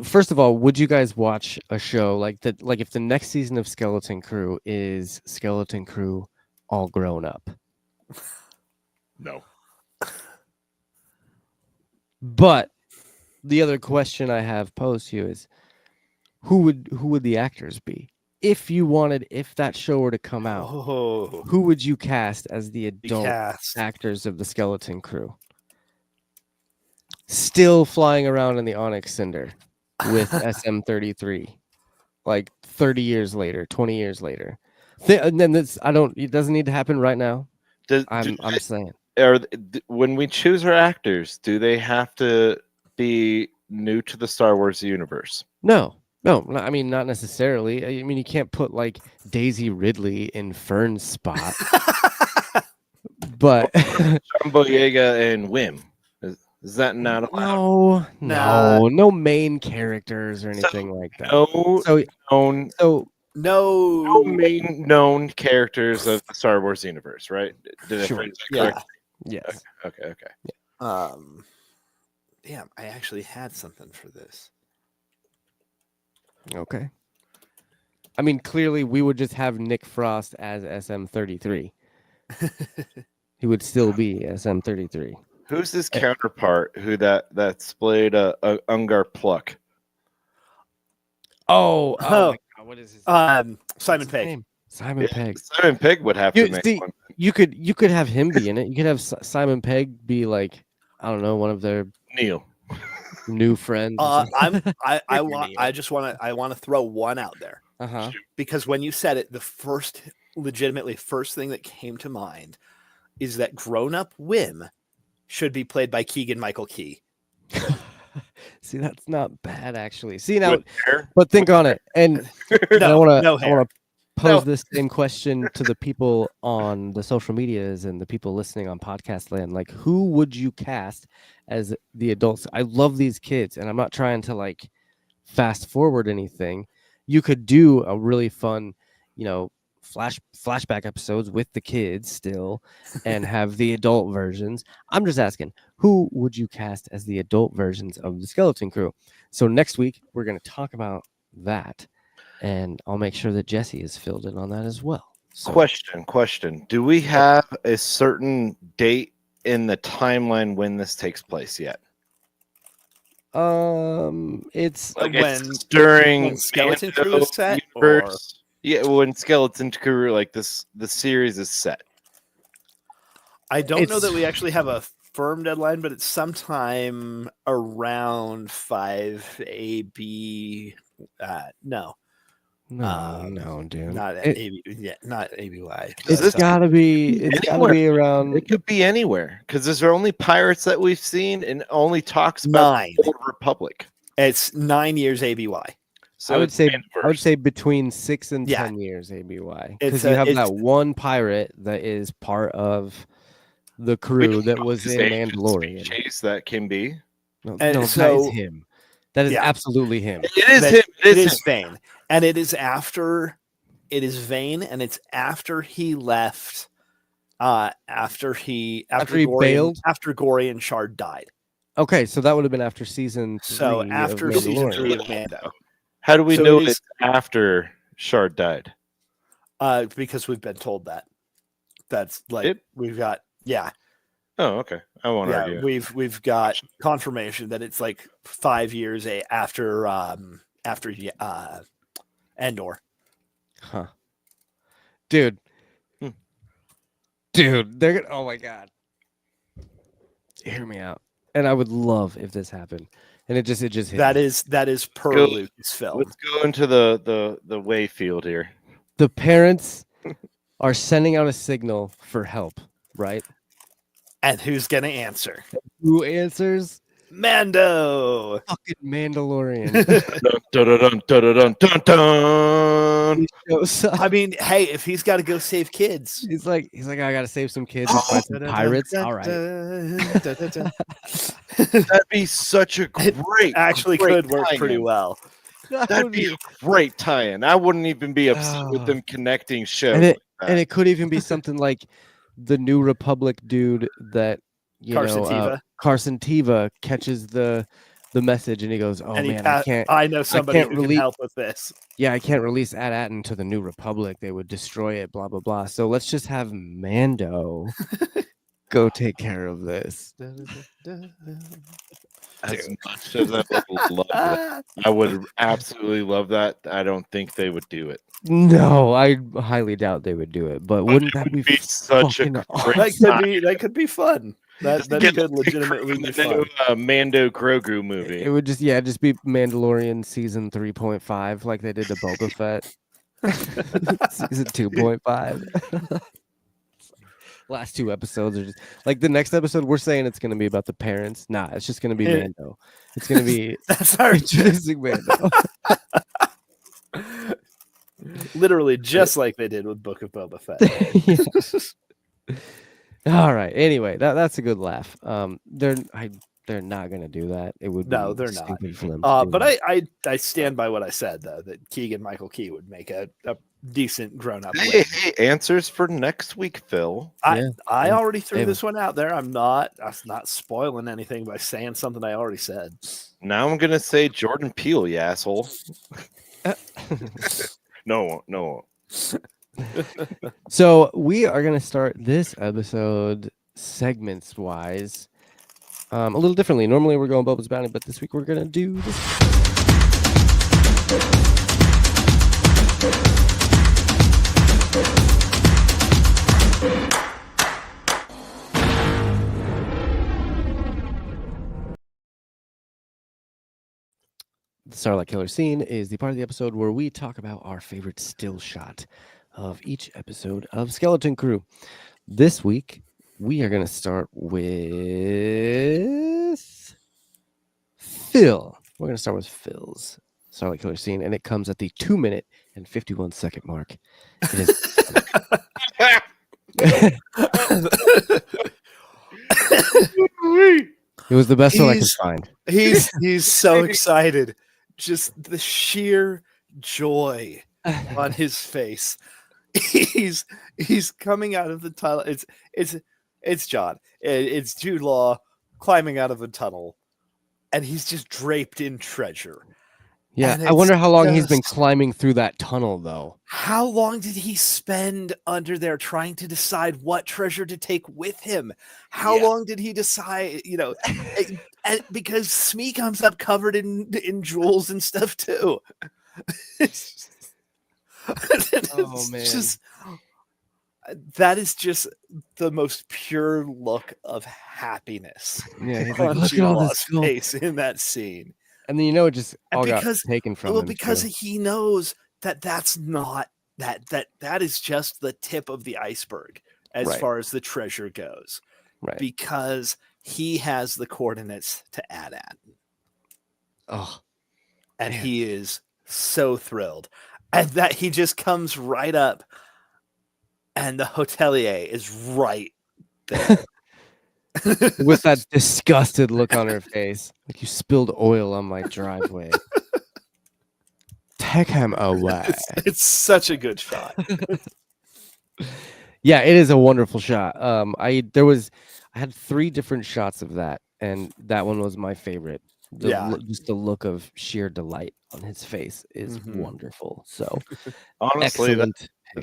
first of all, would you guys watch a show like that? Like if the next season of Skeleton Crew is Skeleton Crew all grown up? No. But the other question I have posed to you is, who would the actors be? if that show were to come out, Oh, who would you cast as the adult cast. actors of the Skeleton Crew? Still flying around in the Onyx Cinder with SM-33, like 30 years later, 20 years later. And then it doesn't need to happen right now. I'm saying. When we choose our actors, do they have to be new to the Star Wars universe? No, I mean, not necessarily. I mean, you can't put like Daisy Ridley in Fern's spot, but John Boyega and Wim. Is that not allowed? no main characters or anything like that. No main known characters of the Star Wars universe, right? Did I Sure. phrase that correctly? Yes. Okay. Damn, I actually had something for this. Okay. I mean, clearly we would just have Nick Frost as SM-33. He would still be SM-33. Who's his counterpart? Who that's played Ungar Pluck? Oh my God, what is his Simon Pegg. Simon Pegg. Simon Pegg would have to make one. You could have him be in it. You could have Simon Pegg be like, I don't know, one of their Neil. new friends. I want to throw one out there. Because when you said it, the legitimately first thing that came to mind is that grown-up Wim should be played by Keegan-Michael Key. See, that's not bad actually. See now, but think on it, and I want to pose this same question to the people on the social medias and the people listening on podcast land. Like, who would you cast as the adults? I love these kids, and I'm not trying to like fast forward anything. You could do a really fun, flashback episodes with the kids still and have the adult versions. I'm just asking, who would you cast as the adult versions of the Skeleton Crew? So next week we're going to talk about that, and I'll make sure that Jesse is filled in on that as well. So, Question. Do we have a certain date in the timeline when this takes place yet? It's like when during Skeleton Crew is set, when Skeleton Crew, like the series is set. I don't know that we actually have a firm deadline, but it's sometime around 5 AB. No, dude. Not AB. Yeah, not ABY. It's gotta be around. It could be anywhere because there's only pirates that we've seen, and only talks about 9. the Old Republic. It's 9 years ABY. So I would say between 6 and 10 years ABY, because you have that one pirate that is part of the crew that was in Mandalorian. Chase that can be. No, that is him. That is absolutely him. It is him. It is Vane, and it is after. It is Vane, and it's after he left. After he bailed. After Gory and Shard died. Okay, so that would have been after season 3. So after season 3 of Mando. How do we know it's after Shard died? Because we've been told that. That's like we've got Oh, okay. I won't argue. We've got confirmation that it's like 5 years after Endor. Huh. Dude, they're gonna. Oh my god. Hear me out. And I would love if this happened. And it just hit that is per Lucasfilm. Let's go into the way field here. The parents are sending out a signal for help, right? And who's gonna answer? Who answers? Mando. Fucking Mandalorian. Dun, dun, dun, dun, dun. I mean, hey, if he's got to go save kids, he's like, I gotta save some kids and fight some pirates. All right. That'd be such a great. Actually, great could work pretty well. That'd be a great tie-in. I wouldn't even be upset with them connecting shows. And it could even be something like the New Republic dude that Carson Teva catches the message and he goes, "Oh man, I know somebody who can help with this." Yeah, I can't release At-Atten to the New Republic. They would destroy it. Blah blah blah. So let's just have Mando go take care of this. As Dude. much as I would love that, I would absolutely love that. I don't think they would do it. No, I highly doubt they would do it. But wouldn't that be such a fucking great awesome? That could be fun. That Just get could like legitimately be the new fun. Mando Grogu movie. It would just just be Mandalorian season 3.5 like they did to Boba Fett. Season 2.5. Last 2 episodes are just like the next episode we're saying it's going to be about the parents. Nah, it's just going to be Mando. It's going to be That's our introducing Mando. literally just like they did with Book of Boba Fett. All right. Anyway, that's a good laugh. They're not gonna do that. It would No, be they're not. stupid for them to do But that. I stand by what I said though, that Keegan Michael Key would make a decent grown up. Hey, answers for next week, Phil. I yeah. already threw Hey, this one out there. I'm not spoiling anything by saying something I already said. Now I'm gonna say Jordan Peele, you asshole. No. So we are gonna start this episode segments wise. A little differently. Normally we're going Bubba's Bounty, but this week we're gonna do this. The Starlight Killer scene is the part of the episode where we talk about our favorite still shot of each episode of Skeleton Crew. This week, we are going to start with Phil. We're going to start with Phil's Starlight Killer scene, and it comes at the 2-minute and 51-second mark. It was the best one I could find. He's so excited. Just the sheer joy on his face. He's coming out of the tunnel. It's John. It's Jude Law climbing out of a tunnel, and he's just draped in treasure. Yeah, I wonder how long he's been climbing through that tunnel, though. How long did he spend under there trying to decide what treasure to take with him? How long did he decide, because Smee comes up covered in jewels and stuff too. Oh, man. That is just the most pure look of happiness. Yeah, he's on like, look at Jude all Law's this gold. face in that scene. And then it just all got because taken from him. Because he knows that that's not that is just the tip of the iceberg as far as the treasure goes. Right. Because he has the coordinates to add at. Oh. And he is so thrilled. And that he just comes right up and the hotelier is right there. With that disgusted look on her face. Like you spilled oil on my driveway. Take him away. It's such a good shot. Yeah, it is a wonderful shot. I had 3 different shots of that, and that one was my favorite. Just the look of sheer delight on his face is wonderful. So honestly,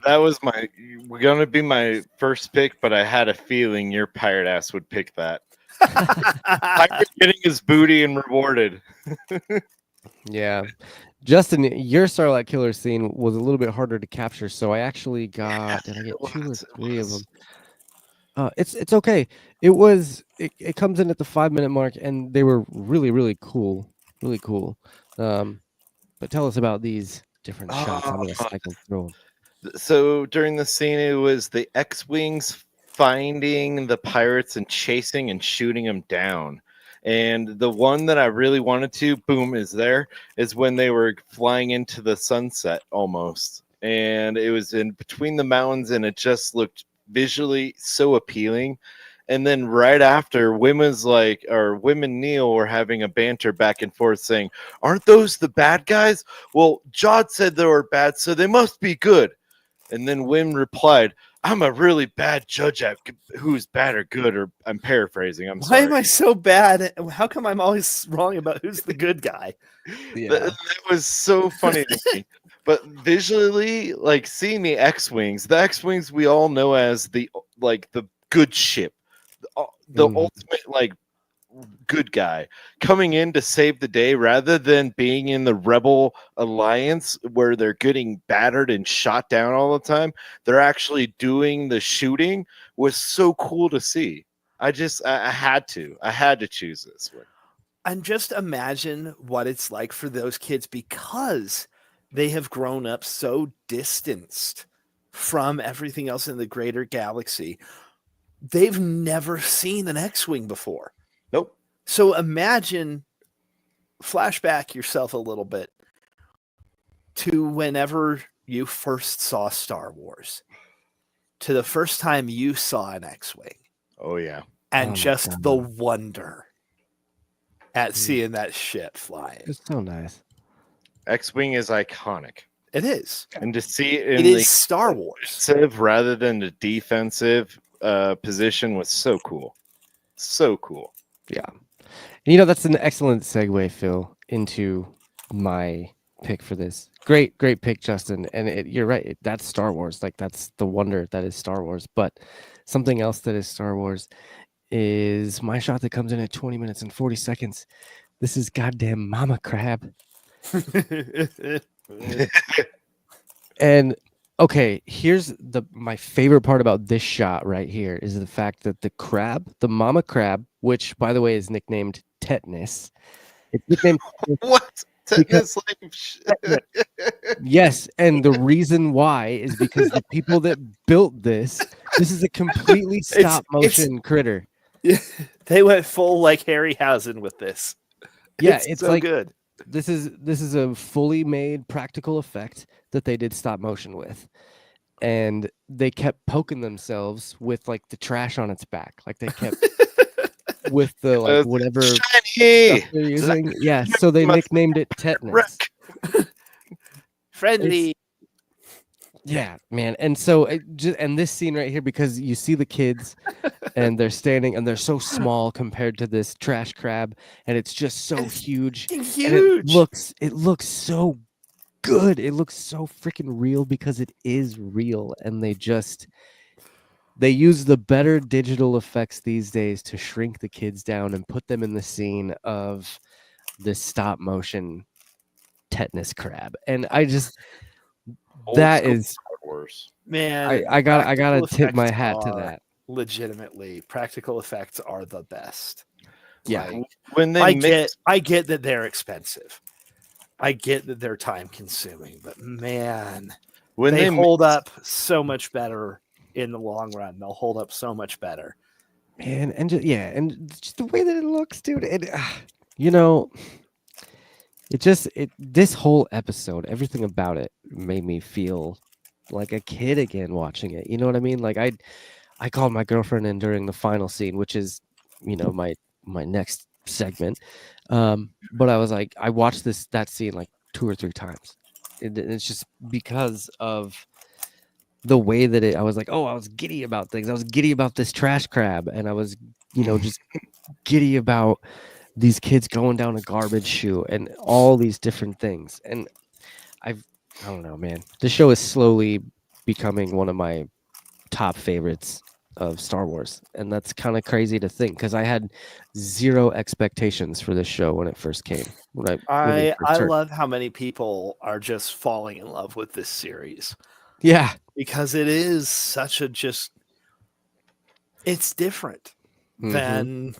that was going to be my first pick, but I had a feeling your pirate ass would pick that. Pirate getting his booty and rewarded. Yeah. Justin, your Starlight Killer scene was a little bit harder to capture, so I actually got did I get 2 or 3 of them? It's okay. It comes in at the 5-minute mark, and they were really, really cool. Really cool. But tell us about these different shots. I'm gonna cycle through them. So during the scene, it was the X-Wings finding the pirates and chasing and shooting them down. And the one that I really wanted to, boom, is when they were flying into the sunset almost. And it was in between the mountains, and it just looked visually so appealing. And then right after, women Neil were having a banter back and forth saying, aren't those the bad guys? Well, Jod said they were bad, so they must be good. And then Wim replied, I'm a really bad judge at who's bad or good, or I'm paraphrasing. Why am I so bad? How come I'm always wrong about who's the good guy? Yeah. That was so funny to me. But visually, like seeing the X-Wings we all know as the good ship. The ultimate good guy coming in to save the day rather than being in the rebel alliance where they're getting battered and shot down all the time. They're actually doing the shooting was so cool to see. I had to choose this one. And just imagine what it's like for those kids because they have grown up so distanced from everything else in the greater galaxy. They've never seen an X-Wing before. Nope. So imagine, flashback yourself a little bit to whenever you first saw Star Wars, to the first time you saw an X-Wing. Oh yeah. And Oh my just God. the wonder at seeing that shit flying. It's so nice. X-Wing is iconic. It is. And to see it in It the is Star Wars. offensive rather than the defensive position was so cool. So cool. Yeah. You know, that's an excellent segue, Phil, into my pick for this. Great pick, Justin. And you're right. That's Star Wars. Like, that's the wonder that is Star Wars. But something else that is Star Wars is my shot that comes in at 20 minutes and 40 seconds. This is goddamn Mama Crab. And okay, here's my favorite part about this shot right here is the fact that the crab, the mama crab, which by the way is nicknamed Tetanus. It's nicknamed What? Because- Tetanus yes, and the reason why is because the people that built this is a completely stop motion critter. They went full like Harryhausen with this. Yeah, it's so like good. This is a fully made practical effect that they did stop motion with. And they kept poking themselves with like the trash on its back. Like they kept with the like whatever shiny. stuff they're using. Yeah, so they nicknamed it Tetanus. Friendly. Yeah, man. And so and this scene right here, because you see the kids and they're standing and they're so small compared to this trash crab, and it's just so huge. Huge. And it looks so good. It looks so freaking real because it is real, and they use the better digital effects these days to shrink the kids down and put them in the scene of this stop motion tetanus crab. And I just that is Star Wars. Man, I gotta tip my effects hat to are that. Legitimately, practical effects are the best. Yeah. Like, When they I get that they're expensive. I get that they're time consuming, but man, when they hold up so much better in the long run. They'll hold up so much better. Man, and just the way that it looks, dude. You know, this whole episode, everything about it made me feel like a kid again watching it. You know what I mean? Like I called my girlfriend in during the final scene, which is, you know, my next segment. But I was like, I watched that scene like 2 or 3 times. It's just because of the way that I was like, oh, I was giddy about things. I was giddy about this trash crab, and I was, you know, just giddy about these kids going down a garbage chute and all these different things. And I don't know, man. This show is slowly becoming one of my top favorites of Star Wars, and that's kind of crazy to think because I had 0 expectations for this show when it first came. I love how many people are just falling in love with this series. Yeah, because it is such a it's different than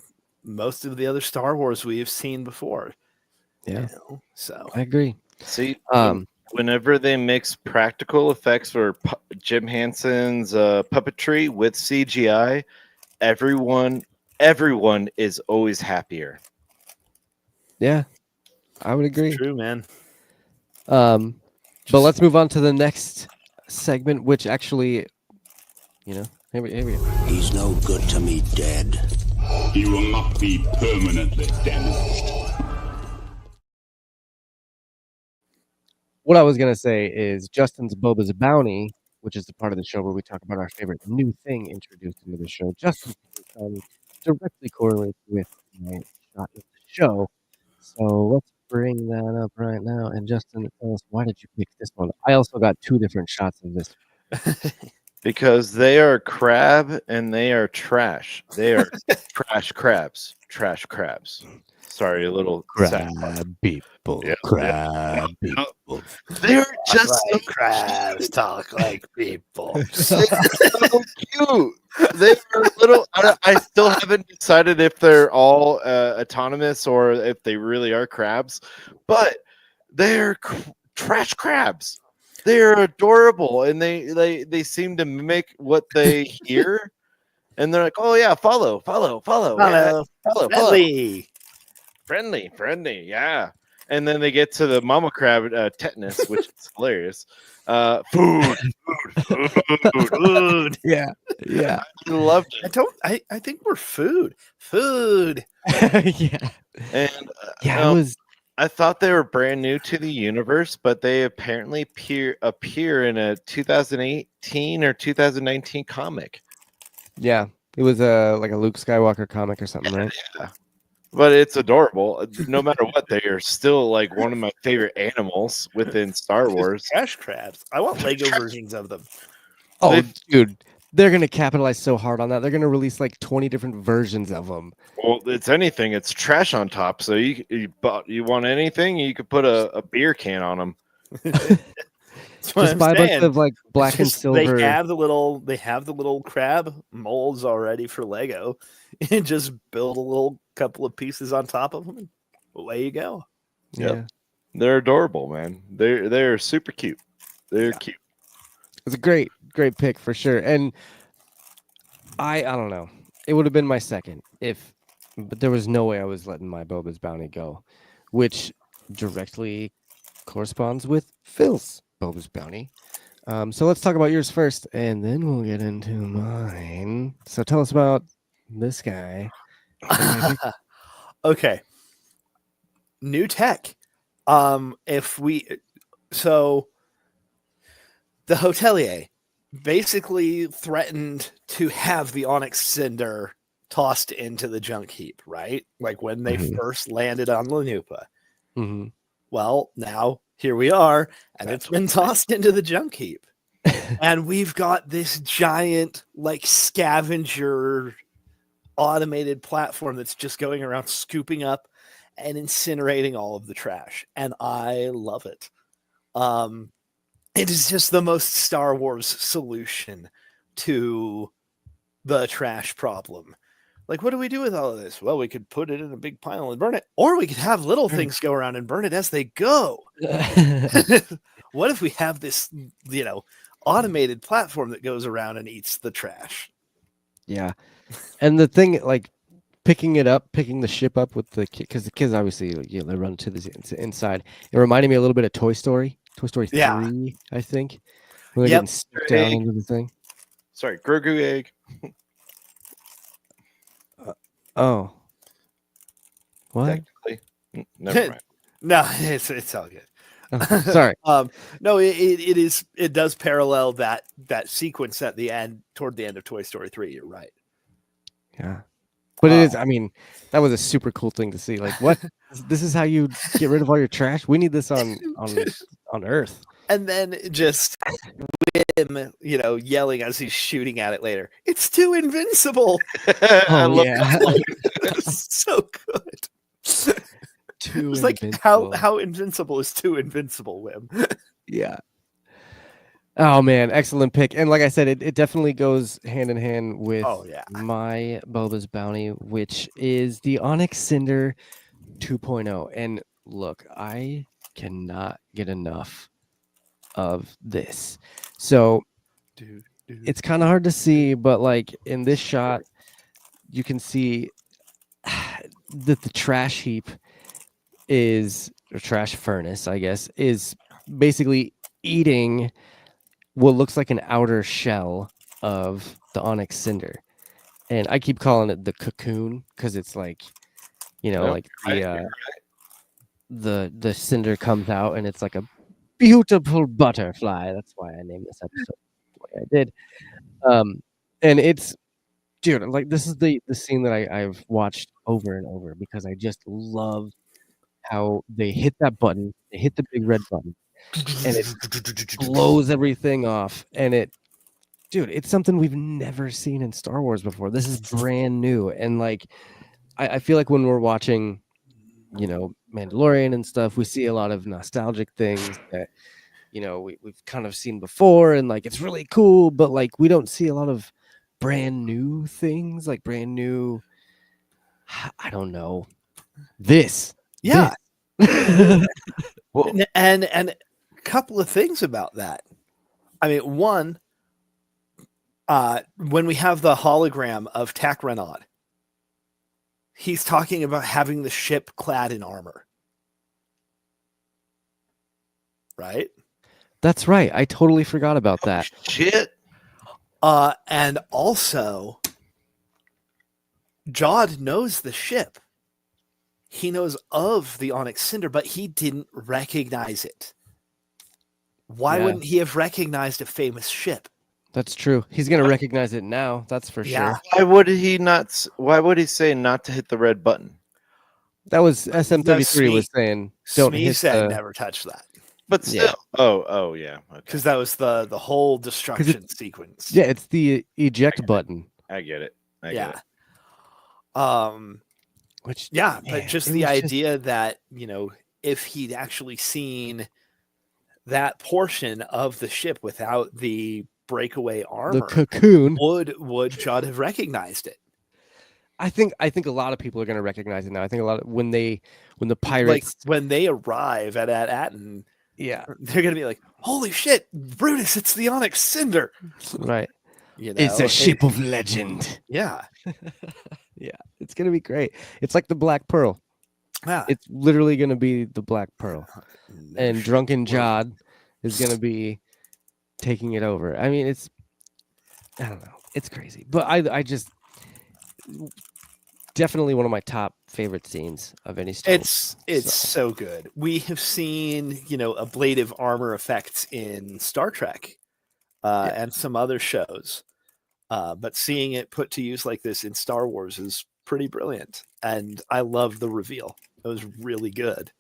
most of the other Star Wars we have seen before. Yeah, you know? So I agree. See, whenever they mix practical effects or Jim Henson's puppetry with CGI, everyone is always happier. Yeah, I would agree. True, man. But let's move on to the next segment, which actually, you know, here we go. He's no good to me dead. He will not be permanently damaged. What I was gonna say is Justin's Boba's Bounty, which is the part of the show where we talk about our favorite new thing introduced into the show. Justin's directly correlates with my shot of the show. So let's bring that up right now. And Justin, tell us, why did you pick this one? I also got 2 different shots of this. Because they are crab and they are trash. They are trash crabs. Trash crabs. Sorry, a little sad. people. Yeah, Crab yeah. people. They're just so crabs talk like people. so cute. They are little. I still haven't decided if they're all autonomous or if they really are crabs, but they're trash crabs. They're adorable, and they seem to mimic what they hear, and they're like, "Oh yeah, follow, yeah, follow, friendly, yeah." And then they get to the mama crab tetanus, which is hilarious. Food. Food. Yeah. I loved it. I think we're food. Food. Yeah. And Yeah, it was. I thought they were brand new to the universe, but they apparently appear in a 2018 or 2019 comic. Yeah, it was like a Luke Skywalker comic or something, right? Yeah. But it's adorable. No matter what, they are still like one of my favorite animals within Star Wars. Trash crabs. I want Lego versions of them. Oh, dude, they're gonna capitalize so hard on that. They're gonna release like 20 different versions of them. Well, it's anything. It's trash on top. So you want anything, you could put a beer can on them. Just buy a bunch of like black and silver. They have the little crab molds already for Lego, and just build a little couple of pieces on top of them. And away you go. Yeah, Yep. They're adorable, man. They're super cute. They're cute. it's a great pick for sure. And I don't know. It would have been my second but there was no way I was letting my Boba's Bounty go, which directly corresponds with Phil's Boba's Bounty. So let's talk about yours first, and then we'll get into mine. So tell us about this guy. Okay. New tech. The hotelier basically threatened to have the Onyx Cinder tossed into the junk heap, right? Like when they first landed on Lanupa. Mm-hmm. Well, now here we are, and it's been tossed into the junk heap. And we've got this giant, like, scavenger automated platform that's just going around scooping up and incinerating all of the trash. And I love it. It is just the most Star Wars solution to the trash problem. Like, what do we do with all of this? Well, we could put it in a big pile and burn it, or we could have little things go around and burn it as they go. What if we have this, automated platform that goes around and eats the trash? Yeah. And the thing, like, picking the ship up with the kid, because the kids obviously, they run to the inside. It reminded me a little bit of Toy Story 3, I think. When they're getting stuck down into the thing. Sorry, Grogu egg. Oh. What? Technically. Never mind. No, it's all good. Oh, sorry. No, it does parallel that sequence at the end, toward the end of Toy Story 3. You're right. Yeah. But it is, I mean, that was a super cool thing to see. Like, what? This is how you get rid of all your trash? We need this on Earth. And then just him, yelling as he's shooting at it later. It's too invincible. Oh, yeah. So good. Too it's like how invincible is too invincible, Wim. Yeah. Oh man, excellent pick. And like I said, it definitely goes hand in hand with my Boba's Bounty, which is the Onyx Cinder 2.0. And look, I cannot get enough of this. So it's kind of hard to see, but like in this shot, you can see that the trash heap or trash furnace, I guess, is basically eating what looks like an outer shell of the Onyx Cinder. And I keep calling it the cocoon because it's like, like the cinder comes out and it's like a beautiful butterfly. That's why I named this episode the way I did. And it's, dude, like this is the scene that I've watched over and over because I just love how they hit that button, they hit the big red button, and it blows everything off, and it dude, it's something we've never seen in Star Wars before. This is brand new. And like, I feel like when we're watching, Mandalorian and stuff, we see a lot of nostalgic things that, we've kind of seen before. And like, it's really cool, but like, we don't see a lot of brand new things, like brand new, I don't know, this. Yeah. Well, And a couple of things about that. I mean, one, when we have the hologram of Tak Renaud, he's talking about having the ship clad in armor. Right? That's right. I totally forgot about that. shit. And also, Jod knows the ship. He knows of the Onyx Cinder, but he didn't recognize it. Why Yeah. wouldn't he have recognized a famous ship? That's true. He's going to recognize it now. That's for Yeah. sure. Why would he not? Why would he say not to hit the red button? That was SM33 was saying, don't Smee hit said the... never touch that. But still, Yeah. oh yeah, okay. Because that was the whole destruction sequence. Yeah, it's the eject button. I get it. I Yeah. get it. Which, Yeah, man, but just it the was idea that, if he'd actually seen that portion of the ship without the breakaway the armor, cocoon. would Judd have recognized it? I think a lot of people are going to recognize it now. I think a lot of when the Like pirates, when they arrive at Atten, yeah, they're gonna be like, "Holy shit, Brutus! It's the Onyx Cinder!" right. You know, It's a ship of legend. Yeah, Yeah, it's going to be great. It's like the Black Pearl. yeah. It's literally going to be the Black Pearl, No and shit. Drunken Jod is going to be taking it over. I mean, I don't know, it's crazy, but I just definitely one of my top favorite scenes of any Star Wars. It's so good. We have seen, ablative armor effects in Star Trek and some other shows. But seeing it put to use like this in Star Wars is pretty brilliant. And I love the reveal. It was really good.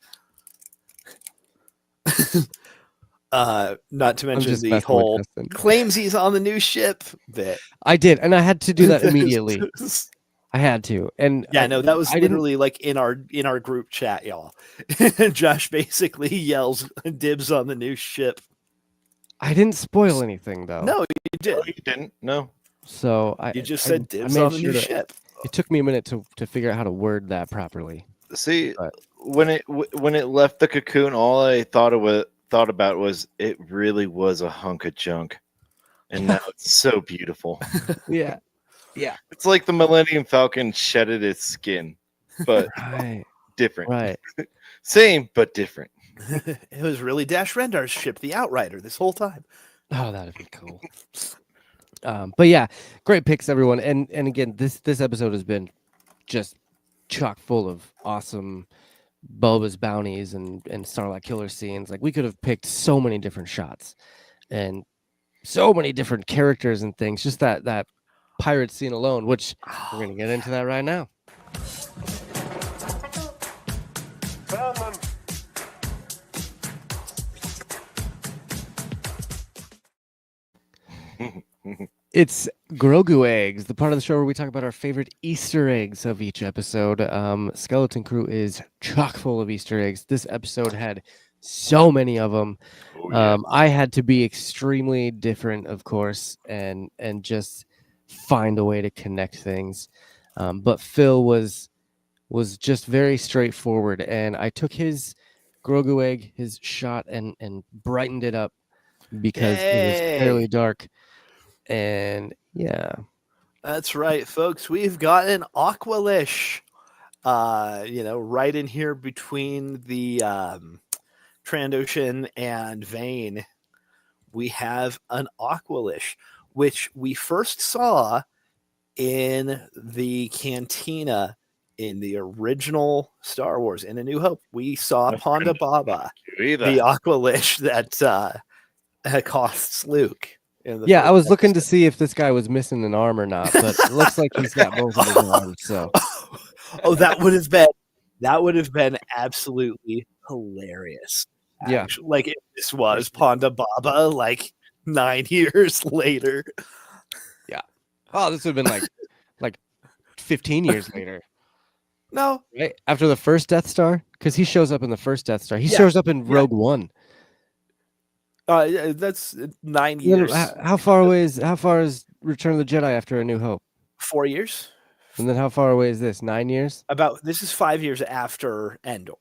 Not to mention just the messing with whole Justin. claims he's on the new ship bit. I did, and I had to do that immediately. I had to, and Yeah, no, that was I didn't. literally like in our group chat, y'all. Josh basically yells dibs on the new ship. I didn't spoil anything though. No, you did. Oh, you didn't? No. So You just I said dibs made on the new sure to- ship. It took me a minute to figure out how to word that properly. See, But- when it left the cocoon, all I thought about was it really was a hunk of junk, and now it's so beautiful. Yeah, It's like the Millennium Falcon shedded its skin, but right, different. right. Same but different. It was really Dash Rendar's ship, the Outrider, this whole time. Oh, that'd be cool. But yeah, great picks, everyone. And again, this episode has been just chock full of awesome Boba's bounties and Starlight Killer scenes. Like we could have picked so many different shots and so many different characters and things. Just that pirate scene alone, which we're gonna get into that right now. It's Grogu eggs, the part of the show where we talk about our favorite Easter eggs of each episode. Skeleton Crew is chock full of Easter eggs. This episode had so many of them. Oh, yeah. I had to be extremely different, of course, and just find a way to connect things. But Phil was just very straightforward, and I took his Grogu egg, his shot, and brightened it up because it was fairly dark. And yeah, That's right, folks. We've got an Aqualish. Right in here between the Trandoshan and Vane, we have an Aqualish, which we first saw in the cantina in the original Star Wars. In A New Hope, we saw Ponda Baba, the Aqualish that costs Luke. Yeah, I was looking to see if this guy was missing an arm or not, but it looks like he's got both of his arms. So, that would have been absolutely hilarious. Yeah. Actually. Like if this was Ponda Baba, like 9 years later. Oh, this would have been like 15 years later, No, right? After the first Death Star, because he shows up in the first Death Star. He Yeah, shows up in yeah. Rogue One. that's 9 Then years. how far is Return of the Jedi after A New Hope? 4 years. And then how far away is this? 9 years? This is 5 years after Endor.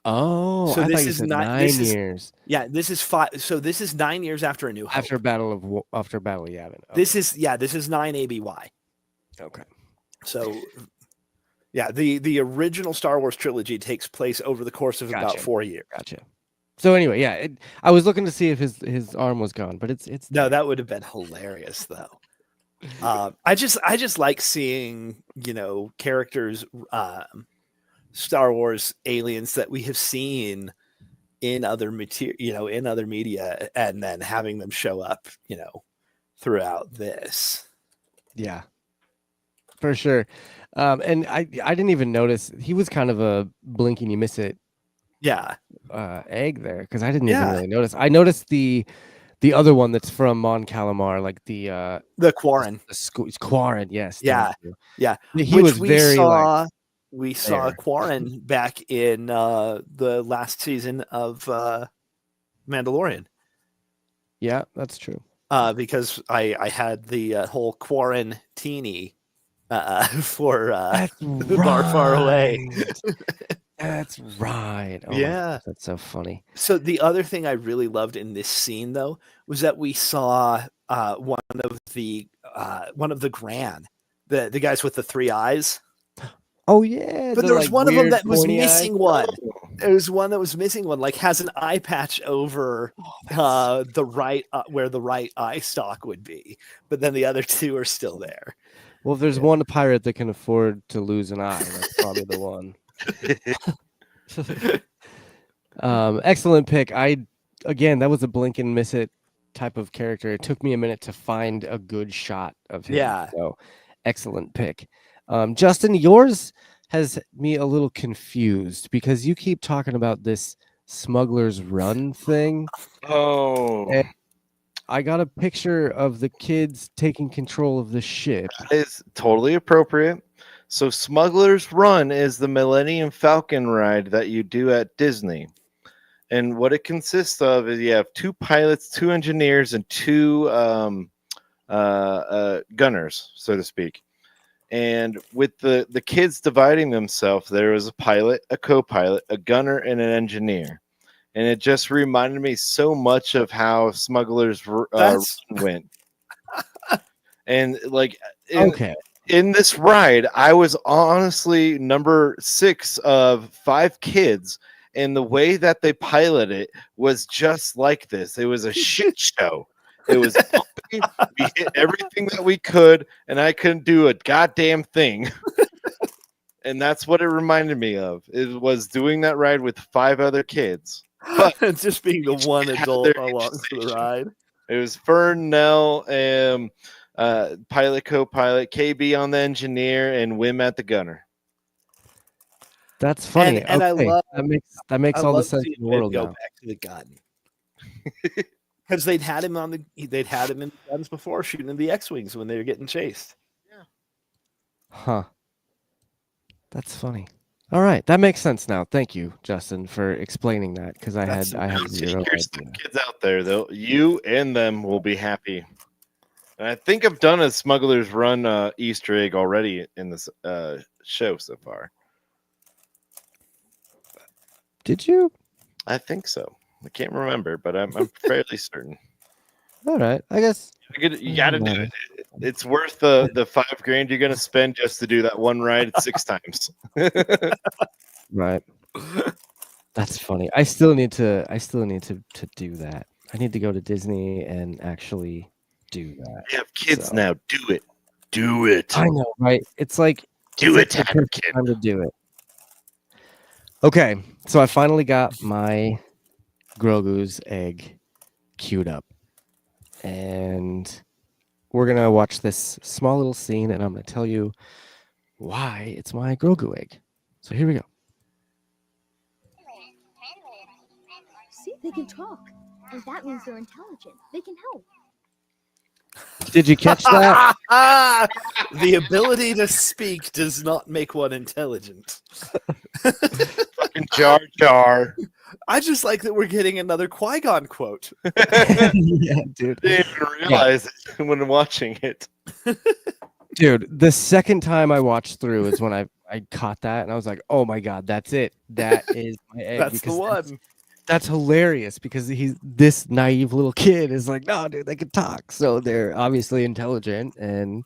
Oh, So I this thought you is said not- 9 this is- years Yeah, this is 5. So this is 9 years after A New Hope. after Battle Yavin. This is 9 ABY. Okay. So yeah, the original Star Wars trilogy takes place over the course of about Gotcha. 4 years. Gotcha. So anyway, yeah, I was looking to see if his arm was gone, but it's No, that would have been hilarious though. I just like seeing, characters, Star Wars aliens that we have seen in other in other media, and then having them show up, throughout this. Yeah, for sure. And I didn't even notice he was kind of a blink and you miss it Yeah. egg there, because I didn't even Yeah. really notice. I noticed the other one that's from Mon Calamar, like the Quarren. Quarren. Yes. Yeah. thank you. Yeah. He Which was very we saw there. Quarren back in the last season of Mandalorian. Yeah, that's true. Because I had the whole Quarren teeny for That's far away. That's right. Oh, Yeah. that's so funny. So the other thing I really loved in this scene, though, was that we saw one of the Gran, the guys with the 3 eyes. Oh yeah, But the, there was like, one of them weird that was pointy missing eye. one. There was one that was missing one, like has an eye patch over the right where the right eye stalk would be, but then the other 2 are still there. Well, if there's one pirate that can afford to lose an eye, that's probably the one. Excellent pick. Again, that was a blink and miss it type of character. It took me a minute to find a good shot of him. Yeah. So excellent pick. Justin, yours has me a little confused because you keep talking about this Smuggler's Run thing. Oh, And I got a picture of the kids taking control of the ship. that is totally appropriate. So Smuggler's Run is the Millennium Falcon ride that you do at Disney. And what it consists of is you have 2 pilots, 2 engineers, and 2 gunners, so to speak. And with the kids dividing themselves, there was a pilot, a co-pilot, a gunner, and an engineer. And it just reminded me so much of how Smuggler's Run went. And like, Okay. in this ride, I was honestly number 6 of 5 kids, and the way that they piloted it was just like this. It was a shit show. It was bumpy. We hit everything that we could, and I couldn't do a goddamn thing. And that's what it reminded me of. It was doing that ride with 5 other kids. But Just being the one had adult their along for the station. ride. It was Fern, Nell, pilot, co-pilot, KB on the engineer, and Wim at the gunner. That's funny. And I Okay, love- that makes I all the love sense seeing in the Wim world go now. back to the gun. Because they'd had him in the guns before, shooting in the X-wings when they were getting chased. Huh. That's funny. All right, that makes sense now. Thank you, Justin, for explaining that, because I had zero Here's some idea. kids out there, though. You and them will be happy. And I think I've done a Smuggler's Run Easter egg already in this show so far. Did you? I think so. I can't remember, but I'm fairly certain. All right, I guess. You got to do it. It's worth the $5,000 you're gonna spend just to do that one ride 6 times. Right. That's funny. I still need to do that. I need to go to Disney and actually do that. You have kids So- now. Do it. Do it. I know, right? It's like Do it's it, like the perfect kid. time to do it. Okay, so I finally got my Grogu's egg queued up, and we're gonna watch this small little scene, and I'm gonna tell you why it's my Grogu egg. So here we go. See, they can talk. And that means they're intelligent. They can help. Did you catch that? The ability to speak does not make one intelligent. Fucking Jar Jar. I just like that we're getting another Qui-Gon quote. Yeah, dude. Didn't even realize it when watching it. Dude, the second time I watched through is when I caught that and I was like, oh my god, that's it. That is my egg. That's the because one. That's hilarious because he's this naive little kid is like, no, dude, they can talk. So they're obviously intelligent and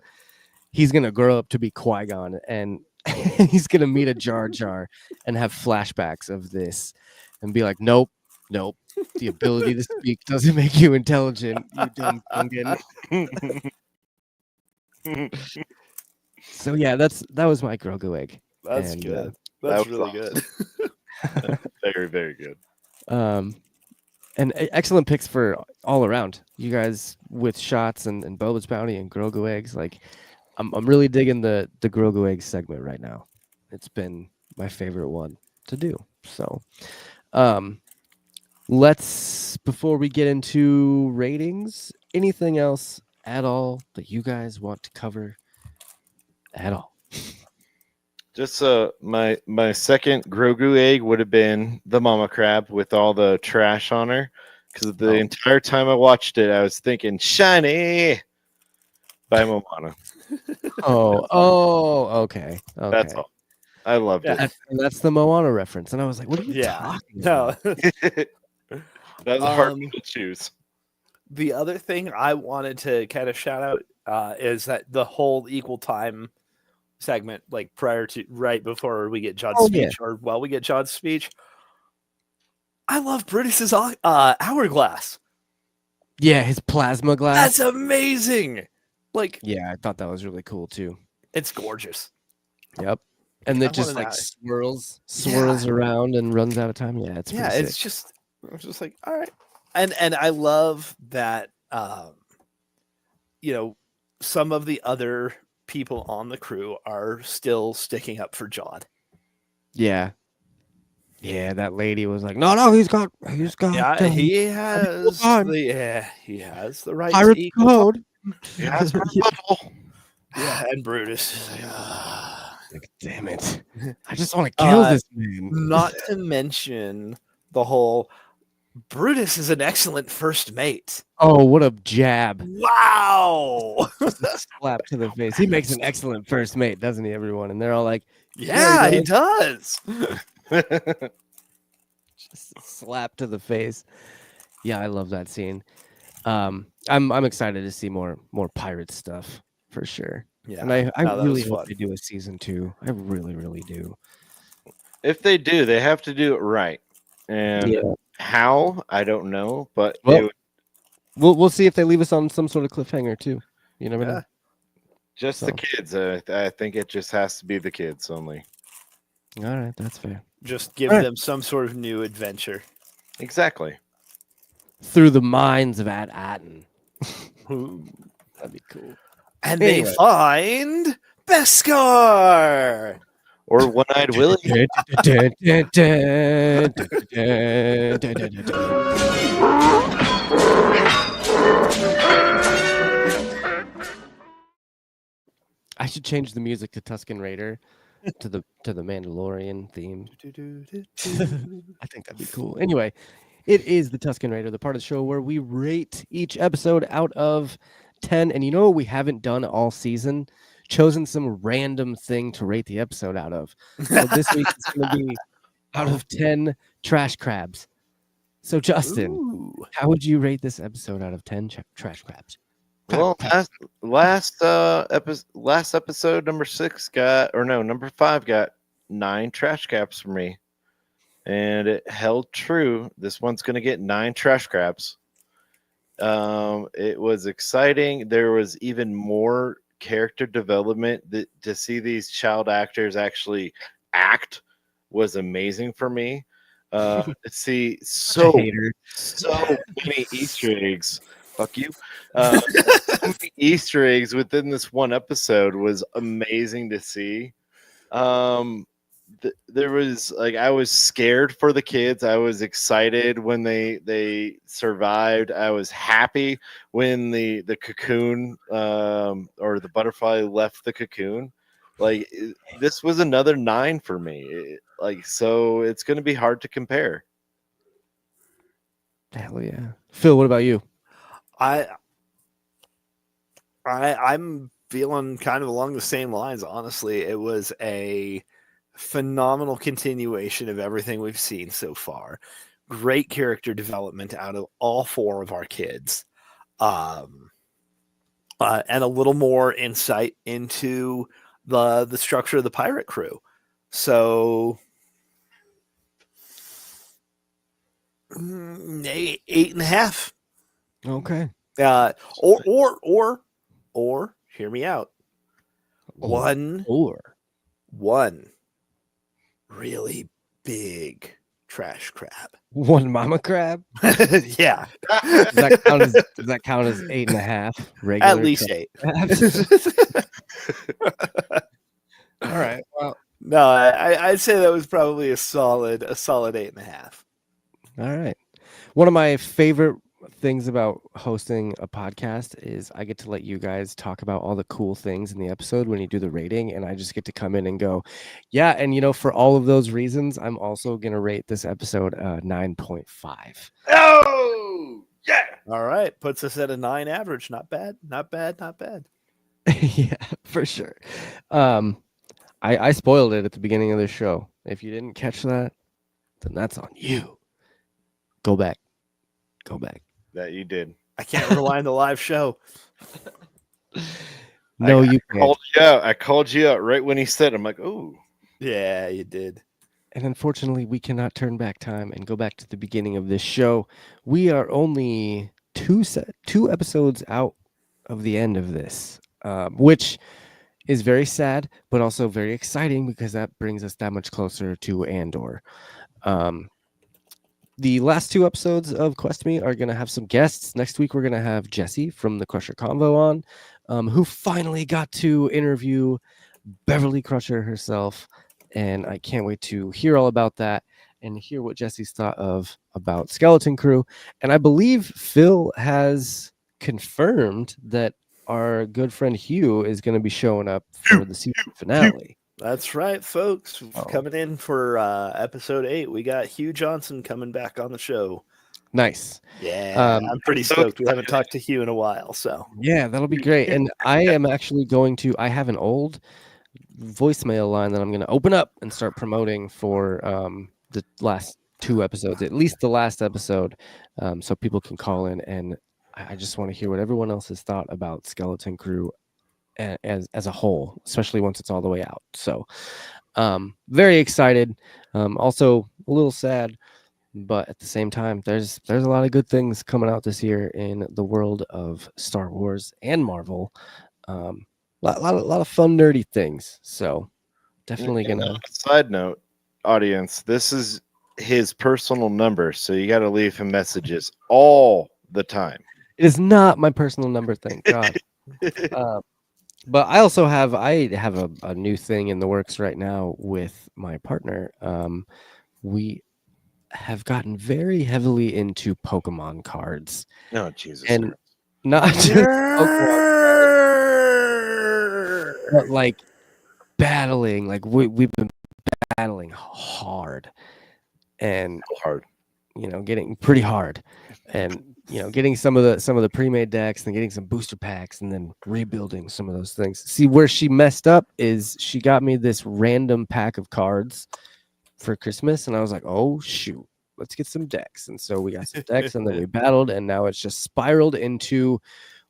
he's gonna grow up to be Qui-Gon and he's gonna meet a Jar Jar and have flashbacks of this and be like, nope. The ability to speak doesn't make you intelligent, you dumb Gungan. So yeah, that was my Grogu egg. That's And, good. that That's was really good. Very, very good. And excellent picks for all around. You guys with shots and Boba's Bounty and Grogu eggs. Like, I'm really digging the Grogu egg segment right now. It's been my favorite one to do. So, let's, before we get into ratings, anything else at all that you guys want to cover at all? Just my second Grogu egg would have been the mama crab with all the trash on her, because the entire time I watched it, I was thinking "Shiny" by Moana. Okay. That's all. I loved it. That's the Moana reference, and I was like, "What are you talking about?" That was a hard one to choose. The other thing I wanted to kind of shout out is that the whole equal time segment, like right before we get John's speech, or while we get John's speech, I love Brutus's hourglass. Yeah, his plasma glass. That's amazing. Like, yeah, I thought that was really cool too. It's gorgeous. Yep. And it just like swirls around and runs out of time. Yeah, it's pretty sick. It's just like, all right. And I love that some of the other people on the crew are still sticking up for John. Yeah. Yeah, that lady was like, no, he's got yeah, he has the right pirate to equal code. Yeah, and Brutus is like, damn it. I just want to kill this man. Not to mention the whole Brutus is an excellent first mate. Oh, what a jab. Wow. Slap to the face. He makes an excellent first mate, doesn't he, everyone? And they're all like, yeah, he does. Just slap to the face. Yeah, I love that scene. I'm excited to see more pirate stuff for sure. Yeah, and I really hope they do a season 2. I really, really do. If they do, they have to do it right. And how, I don't know, but we'll see if they leave us on some sort of cliffhanger too. You never know. Just the kids. I think it just has to be the kids only. All right, that's fair. Just give them some sort of new adventure. Exactly. Through the minds of Atten. That'd be cool. And they find Beskar! Or One-Eyed Willie. I should change the music to Tusken Raider to the Mandalorian theme. I think that'd be cool. Anyway, it is the Tusken Raider, the part of the show where we rate each episode out of 10. And you know what we haven't done all season? Chosen some random thing to rate the episode out of. So this week it's going to be out of 10 trash crabs. So Justin, how would you rate this episode out of 10 trash crabs? Well, last episode, number 5 got 9 trash crabs for me, and it held true. This one's going to get 9 trash crabs. It was exciting. There was even more character development. To see these child actors actually act was amazing for me. To see so many Easter eggs. Fuck you. So many Easter eggs within this one episode was amazing to see. there was like I was scared for the kids. I was excited when they survived. I was happy when the cocoon or the butterfly left the cocoon. Like this was another 9 for me. Like so, it's going to be hard to compare. Hell yeah. Phil, what about you? I'm feeling kind of along the same lines. Honestly, it was a phenomenal continuation of everything we've seen so far. Great character development out of all 4 of our kids, and a little more insight into the structure of the pirate crew. So 8.5. Okay. Or hear me out. One really big trash crab. One mama crab. Yeah, Does that count as 8.5? Regular at least trash 8. crabs? All right. Well, No, I'd say that was probably a solid 8.5. all right. One of my favorite things about hosting a podcast is I get to let you guys talk about all the cool things in the episode when you do the rating, and I just get to come in and go, yeah, and for all of those reasons, I'm also gonna rate this episode 9.5. Oh yeah. All right, puts us at a 9 average. Not bad. Yeah, for sure. I spoiled it at the beginning of the show. If you didn't catch that, then that's on you. Go back. That you did. I can't rely on the live show. No, you can't. I called you out right when he said. I'm like, oh. Yeah, you did. And unfortunately, we cannot turn back time and go back to the beginning of this show. We are only two episodes out of the end of this, which is very sad, but also very exciting because that brings us that much closer to Andor. The last 2 episodes of Quest Me are going to have some guests. Next week, we're going to have Jesse from the Crusher Convo on, who finally got to interview Beverly Crusher herself. And I can't wait to hear all about that and hear what Jesse's thought about Skeleton Crew. And I believe Phil has confirmed that our good friend Hugh is going to be showing up for the season finale. That's right, folks. Oh. Coming in for episode 8, we got Hugh Johnson coming back on the show. Nice. Yeah, I'm pretty stoked. We haven't talked to Hugh in a while, so yeah, that'll be great. And I am actually I have an old voicemail line that I'm going to open up and start promoting for the last 2 episodes, at least the last episode, so people can call in. And I just want to hear what everyone else has thought about Skeleton Crew as a whole, especially once it's all the way out. So very excited, also a little sad, but at the same time there's a lot of good things coming out this year in the world of Star Wars and Marvel. A lot of fun nerdy things, so definitely gonna. Side note, audience, this is his personal number, so you got to leave him messages all the time. It is not my personal number, thank God. But I also have a new thing in the works right now with my partner. We have gotten very heavily into Pokemon cards. Oh, Jesus. And not just Pokemon, but like battling. Like we've been battling hard. And hard. Getting pretty hard. And getting some of the pre-made decks and getting some booster packs and then rebuilding some of those things. See, where she messed up is she got me this random pack of cards for Christmas, and I was like, oh shoot, let's get some decks. And so we got some decks, and then we battled, and now it's just spiraled into.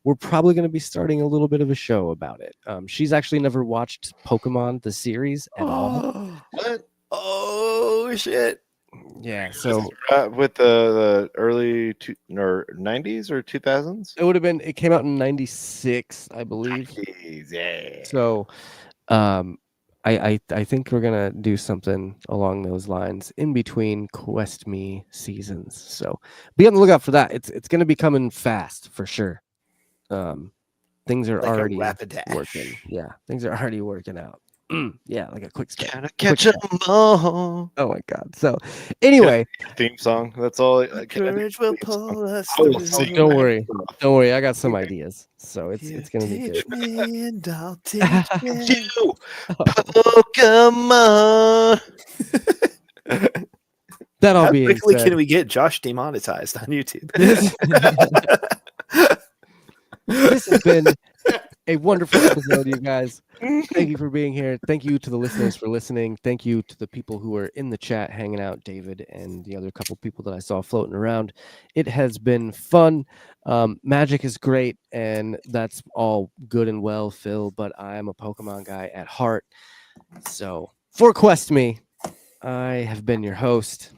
We're probably going to be starting a little bit of a show about it. She's actually never watched Pokemon the series at all. What? Oh shit! Yeah, so with the early 90s or 2000s. It came out in 96, I believe. Jeez, yeah. So I think we're gonna do something along those lines in between Quest Me seasons. So be on the lookout for that. It's gonna be coming fast for sure. Things are Like already a rapid dash. working. Yeah, things are already working out. Yeah, like a quick skip. Gotta catch 'em all. Oh my god. So anyway, Theme song. That's all. Courage will pull us I will through. sing don't that worry. stuff. Don't worry, I got some ideas. So it's You gonna be teach good. me and I'll teach you. You Pokemon. That all How being quickly said, can we get Josh demonetized on YouTube? this has been a wonderful episode, you guys. Thank you for being here. Thank you to the listeners for listening. Thank you to the people who are in the chat hanging out, David and the other couple people that I saw floating around. It has been fun. Magic is great, and that's all good and well, Phil, but I am a Pokemon guy at heart. So for Quest Me, I have been your host.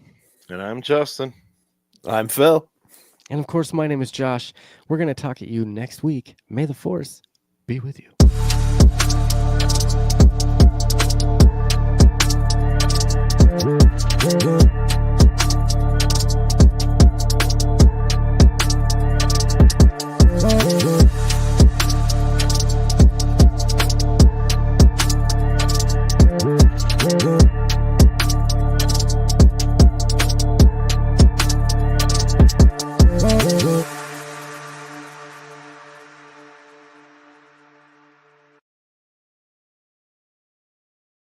And I'm Justin. I'm Phil. And of course, my name is Josh. We're going to talk at you next week. May the Force be with you.